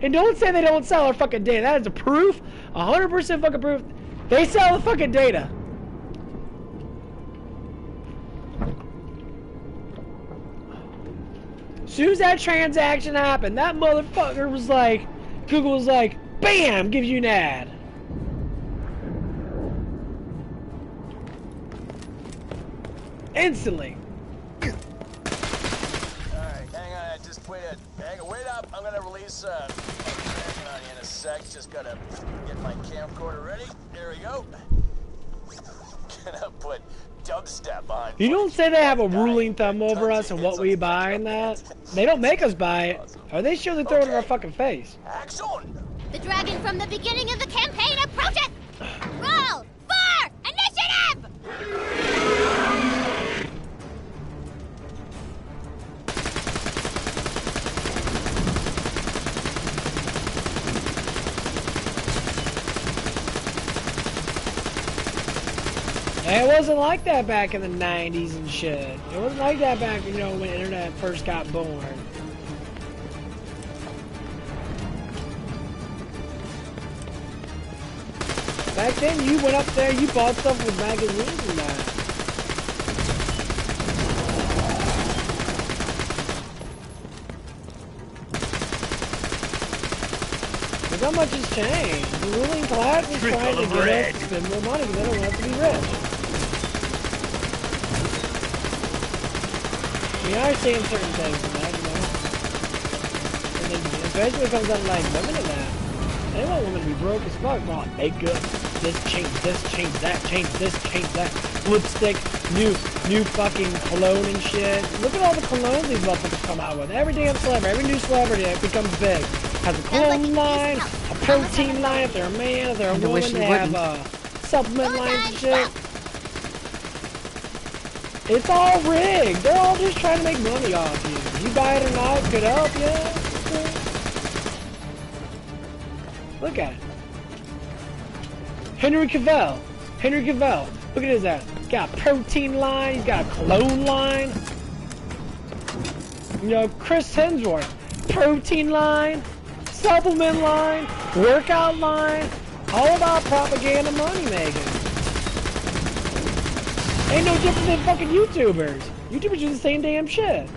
And don't say they don't sell our fucking data. That is a proof. 100% fucking proof. They sell the fucking data. As soon as that transaction happened, that motherfucker was like, Google was like, BAM! Gives you an ad. Instantly. Alright, hang on, just wait up. I'm gonna release on you in a sec. Just gotta get my camcorder ready. There we go. Gonna put dubstep on. You don't say they have a ruling thumb over us and what we buy and that. They don't make us buy it. Or they surely throw it in our fucking face. The dragon from the beginning of the campaign approaches! Roll for initiative! It wasn't like that back in the 90s and shit. It wasn't like that back, you know, when the internet first got born. Back then, you went up there, you bought stuff with magazines and that. Look how much has changed. The ruling class is trying to get us to spend more money because they don't want us to be rich. I mean, I understand certain things in that, you know. And then, especially when it comes down to like women and that. They want women to be broke as fuck. Well, makeup, this, change that, change this, change that. Lipstick, new fucking cologne and shit. Look at all the colognes these motherfuckers come out with. Every damn celebrity, every new celebrity that becomes big has a cologne line, a protein line if they're a man, if they're a woman, they have supplement lines and shit. It's all rigged. They're all just trying to make money off you. You buy it or not, it could help you. Look at it. Henry Cavill. Look at his ass. He's got a protein line. He's got a cologne line. You know, Chris Hemsworth. Protein line. Supplement line. Workout line. All about propaganda money making. Ain't no different than fucking YouTubers. YouTubers do the same damn shit.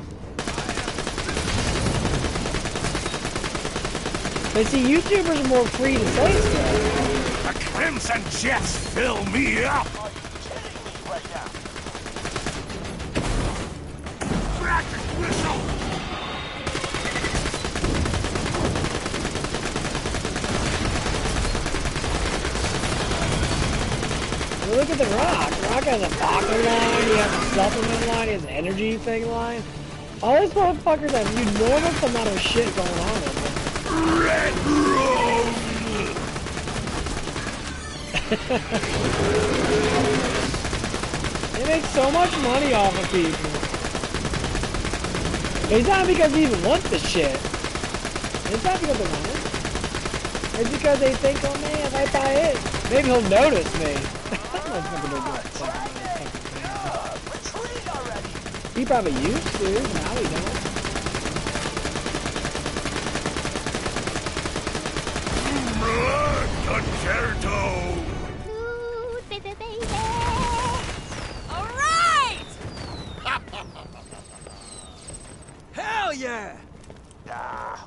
But see, YouTubers are more free to say stuff. The Crimson Jets fill me up! Are you kidding me right now? Rocket whistle! Well, look at The Rock. The Rock has a vodka line, he has a supplement line, he has an energy thing line. All these motherfuckers have an enormous amount of shit going on with them. Red Rose! They make so much money off of people. It's not because they even want the shit. It's not because they want it. It's because they think, oh man, if I buy it, maybe he'll notice me. He probably used to, now he don't. Concerto! Ooh, baby, baby. All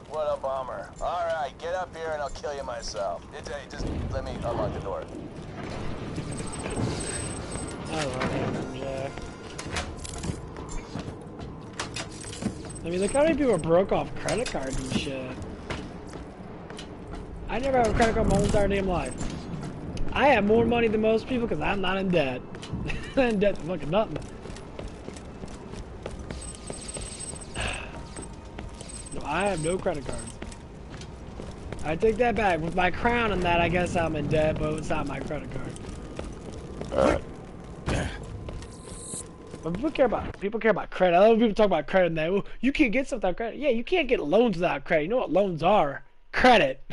What a bummer. Alright, get up here and I'll kill you myself. Just let me unlock the door. I love him, Jack. I mean, look how many people broke off credit cards and shit. I never had a credit card my whole entire damn life. I have more money than most people because I'm not in debt. I'm in debt to fucking nothing. No, I have no credit cards. I take that back. With my crown and that, I guess I'm in debt, but it's not my credit card. But people care about credit. I love when people talk about credit and that. Well, you can't get stuff without credit. Yeah, you can't get loans without credit. You know what loans are? Credit.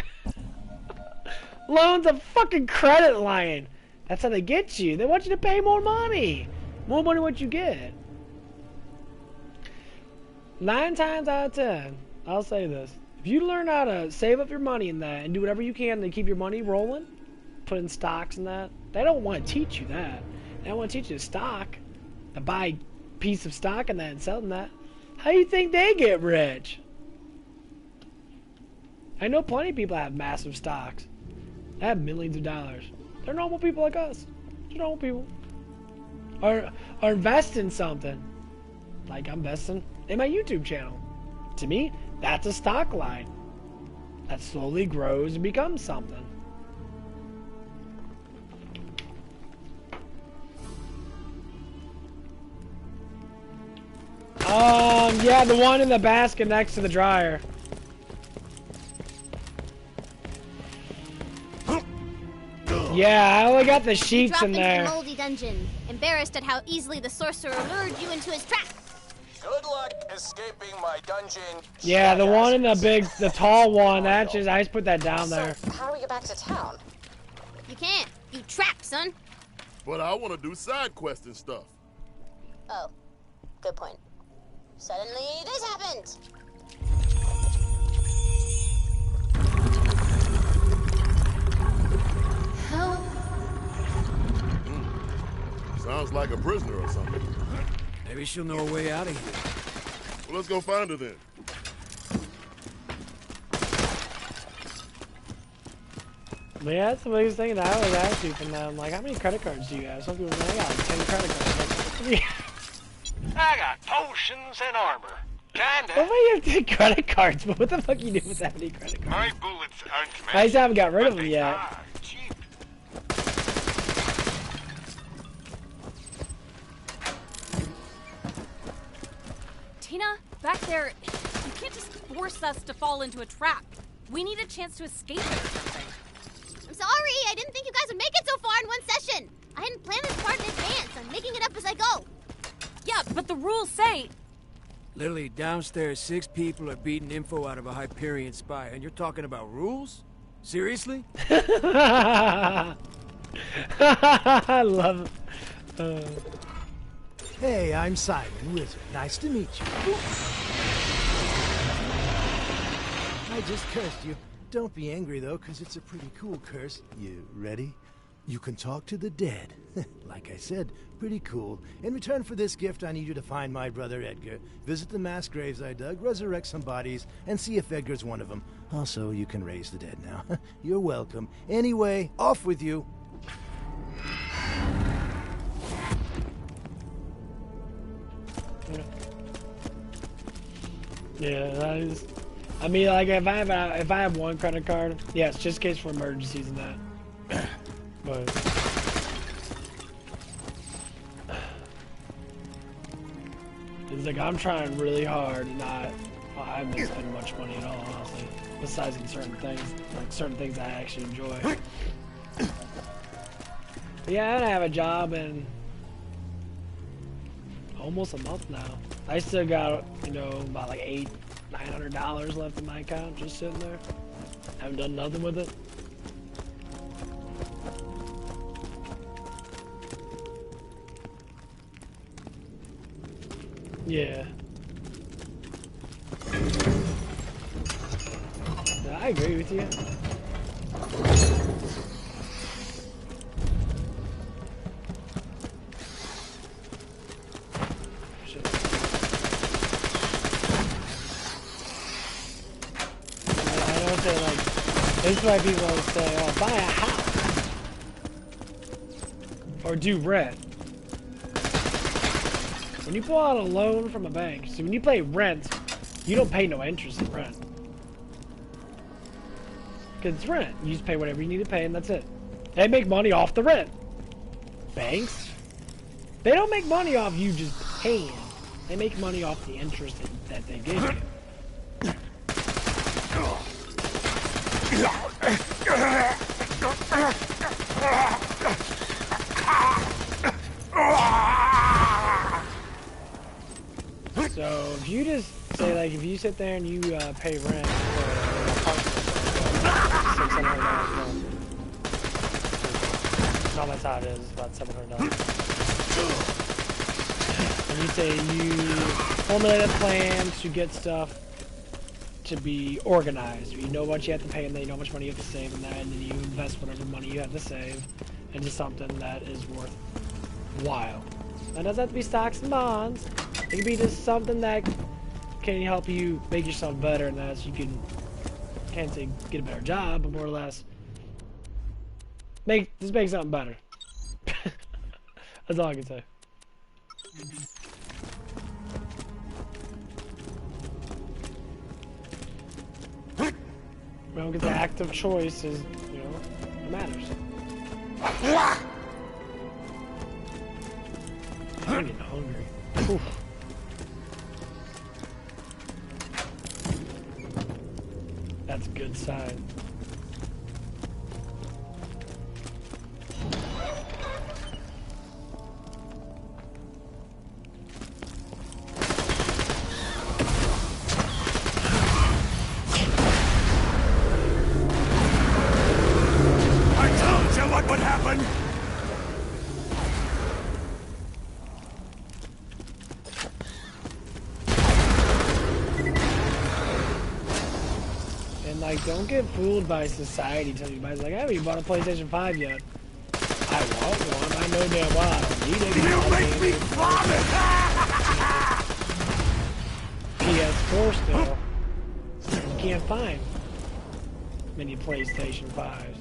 Loans a fucking credit line. That's how they get you. They want you to pay more money. More money what you get. 9 times out of 10, I'll say this. If you learn how to save up your money in that and do whatever you can to keep your money rolling, put in stocks and that, they don't want to teach you that. They don't want to teach you stock. To buy a piece of stock and that and selling that. How do you think they get rich? I know plenty of people have massive stocks. They have millions of dollars. They're normal people like us. They're normal people. Or invest in something. Like I'm investing in my YouTube channel. To me, that's a stock line. That slowly grows and becomes something. Yeah, the one in the basket next to the dryer. Yeah, I only got the sheets in there. Into the moldy dungeon, embarrassed at how easily the sorcerer lured you into his trap. Good luck escaping my dungeon. Yeah, the one in the tall one. That's just I just put that down there. So, how do we get back to town? You can't. You trapped, son. But I want to do side quests and stuff. Oh, good point. Suddenly, this happened. How? Sounds like a prisoner or something. Maybe she'll know a way out of here. Well, let's go find her then. Yeah, that's the biggest thing that I always ask people now. I'm like, how many credit cards do you have? Some people say, I got like 10 credit cards. Like, I got potions and armor. Kinda. what about you have 10 credit cards? But what the fuck you do with that many credit cards? My bullets aren't meant. I just haven't got rid of them yet. Cheap. Tina, back there, you can't just force us to fall into a trap. We need a chance to escape it or something. I'm sorry, I didn't think you guys would make it so far in one session. I hadn't planned this part in advance. I'm making it up as I go. Yeah, but the rules say... Literally, downstairs, 6 people are beating info out of a Hyperion spy, and you're talking about rules? Seriously? I love it. Hey, I'm Simon, Wizard. Nice to meet you. I just cursed you. Don't be angry, though, because it's a pretty cool curse. You ready? You can talk to the dead. Like I said, pretty cool. In return for this gift, I need you to find my brother Edgar, visit the mass graves I dug, resurrect some bodies, and see if Edgar's one of them. Also, you can raise the dead now. You're welcome. Anyway, off with you. Yeah, that is. I mean, like if I have one credit card, yeah, it's just in case for emergencies and that. But it's like I'm trying really hard and not. Well, I haven't spent much money at all, honestly. Besides in certain things, like certain things I actually enjoy. But yeah, I have a job in almost a month now. I still got, you know, about like $900 left in my account, just sitting there. Haven't done nothing with it. Yeah. Yeah, I agree with you. say like, this is why people always say, oh, buy a house. Or do rent. When you pull out a loan from a bank, so when you pay rent, you don't pay no interest in rent. Because it's rent. You just pay whatever you need to pay and that's it. They make money off the rent. Banks, they don't make money off you just paying. They make money off the interest that they give you. So if you just say like, if you sit there and you pay rent for an apartment, $600 no, that's how it is. It's about $700. And you say you formulate a plan to get stuff to be organized. You know what you have to pay, and then you know how much money you have to save, and then you invest whatever money you have to save into something that is worthwhile. That doesn't have to be stocks and bonds. It can be just something that can help you make yourself better, and that you can, can't say get a better job, but more or less make something better. That's all I can say. We don't get the active choice is, you know, it matters. I'm getting hungry. Oof. That's a good sign. Don't get fooled by society telling you guys like, I haven't even bought a PlayStation 5 yet. I want one. I know damn well I don't need it. You make me vomit! PS4 still. You can't find many PlayStation 5s.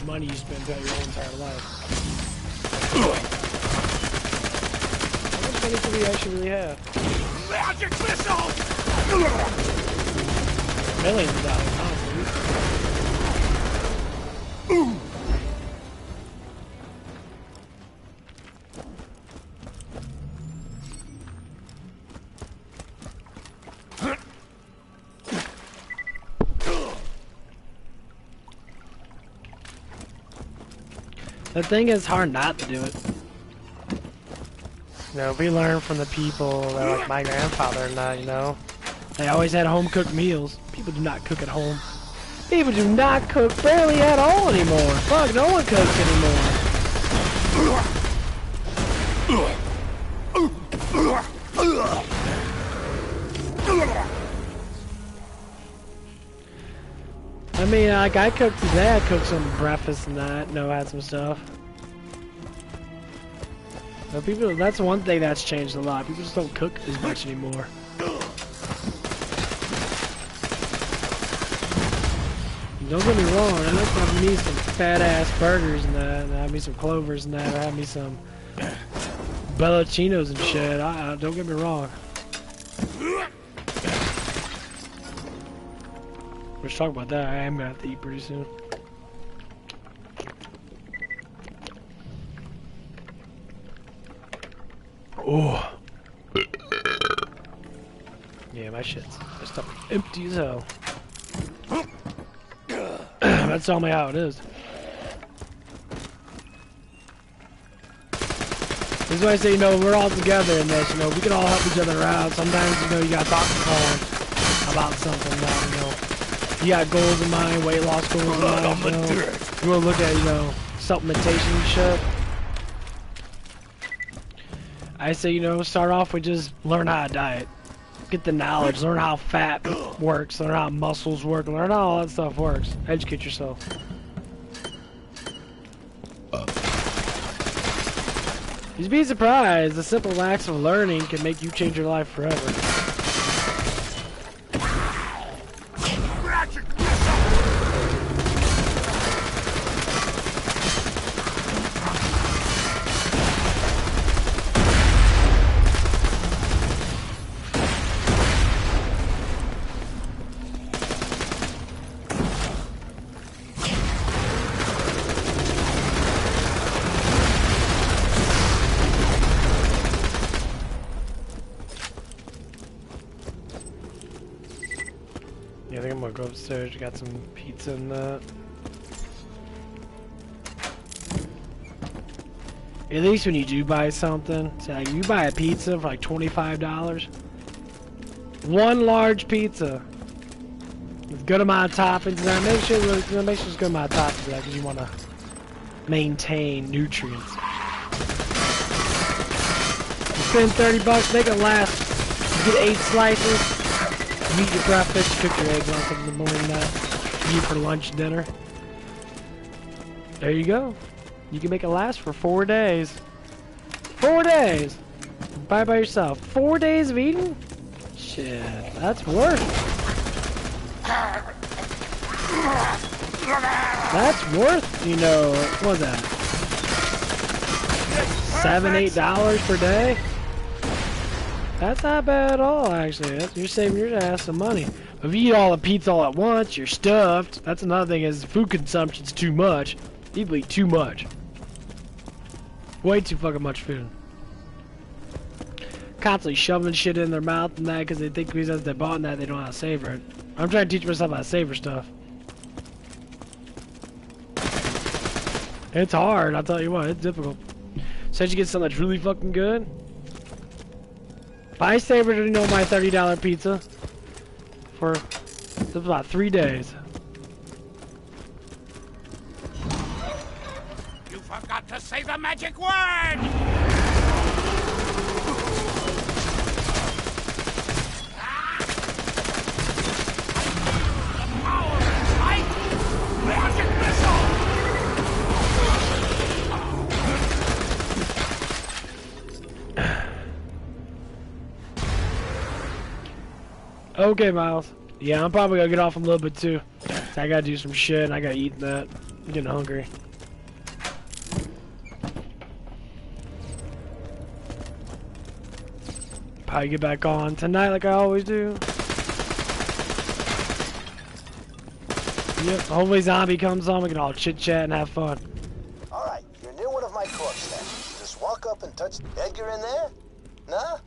Money you spend throughout your whole entire life. How much money do we actually really have? Magic missile! Millions of dollars, honestly. The thing is, hard not to do it. You know, we learn from the people that, like my grandfather and that, you know. They always had home-cooked meals. People do not cook at home. People do not cook barely at all anymore. Fuck, no one cooks anymore. I mean, like, I cooked today, I cooked some breakfast and that, you know, I had some stuff. But people, that's one thing that's changed a lot. People just don't cook as much anymore. Don't get me wrong, I like to have me some fat-ass burgers and that, and have me some Clovers and that, or have me some Bellacinos and shit. Don't get me wrong. Let's talk about that. I am gonna have to eat pretty soon. Oh. Yeah, my stomach empty as hell. That's all me how it is. This is why I say, you know, we're all together in this, you know, we can all help each other out. Sometimes, you know, you gotta talk to someone about something that, you know, you got goals in mind, weight loss goals in mind, you know. You wanna look at, you know, supplementation and shit. I say, you know, start off with just learn how to diet. Get the knowledge, learn how fat works, learn how muscles work, learn how all that stuff works. Educate yourself. You'd be surprised, the simple acts of learning can make you change your life forever. Yeah, I think I'm gonna go upstairs. Got some pizza in that. At least when you do buy something, say like you buy a pizza for like $25. One large pizza with good amount of toppings. And make sure there's a good amount of toppings in that because you want to maintain nutrients. You spend $30, make it last. You get 8 slices. You eat your breakfast, cook your eggs on something in the morning, you eat for lunch, dinner. There you go. You can make it last for 4 days. 4 days! Buy it by yourself. 4 days of eating? Shit, that's worth it. That's worth, you know, what was that? $7, $8 per day? That's not bad at all, actually. You're saving your ass some money. If you eat all the pizza all at once, you're stuffed. That's another thing, is food consumption's too much. People eat too much. Way too fucking much food. Constantly shoving shit in their mouth and that because they think because they bought that they don't know how to savor it. I'm trying to teach myself how to savor stuff. It's hard, I'll tell you what, it's difficult. So you get something that's really fucking good. I savored, you know, my $30 pizza for about 3 days. You forgot to say the magic word! Okay, Miles. Yeah, I'm probably gonna get off a little bit too. I gotta do some shit and I gotta eat that. I'm getting hungry. Probably get back on tonight like I always do. Yep, hopefully Zombie comes on, we can all chit chat and have fun. Alright, you're near one of my corpse statues. Just walk up and touch Edgar in there? Nah?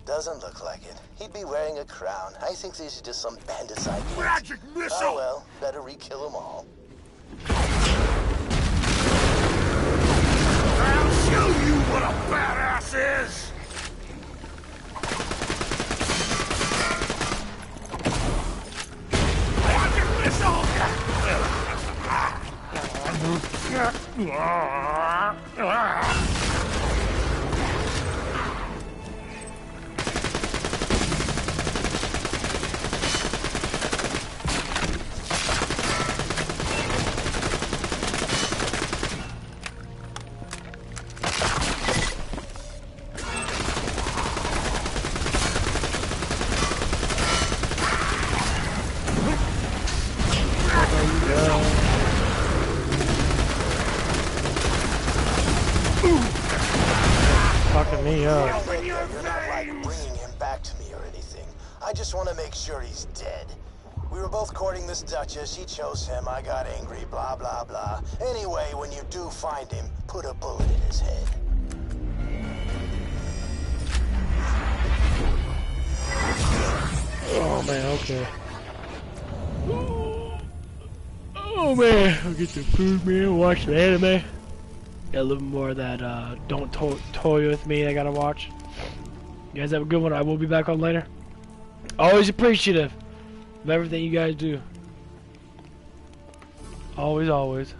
Doesn't look like it. He'd be wearing a crown. I think these are just some bandits' ideas. Magic missile! Oh well, better re-kill them all. I'll show you what a badass is! Magic missile! Fucking me up. You're not like bringing him back to me or anything. I just want to make sure he's dead. We were both courting this Duchess. She chose him. I got angry. Blah blah blah. Anyway, when you do find him, put a bullet in his head. Oh man, okay. Oh man, I'll get some food, man. Watch some anime. Got a little more of that Don't Toy With Me I gotta watch. You guys have a good one. I will be back on later. Always appreciative of everything you guys do. Always, always.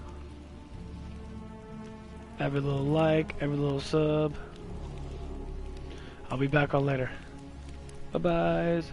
Every little like, every little sub. I'll be back on later. Bye-byes.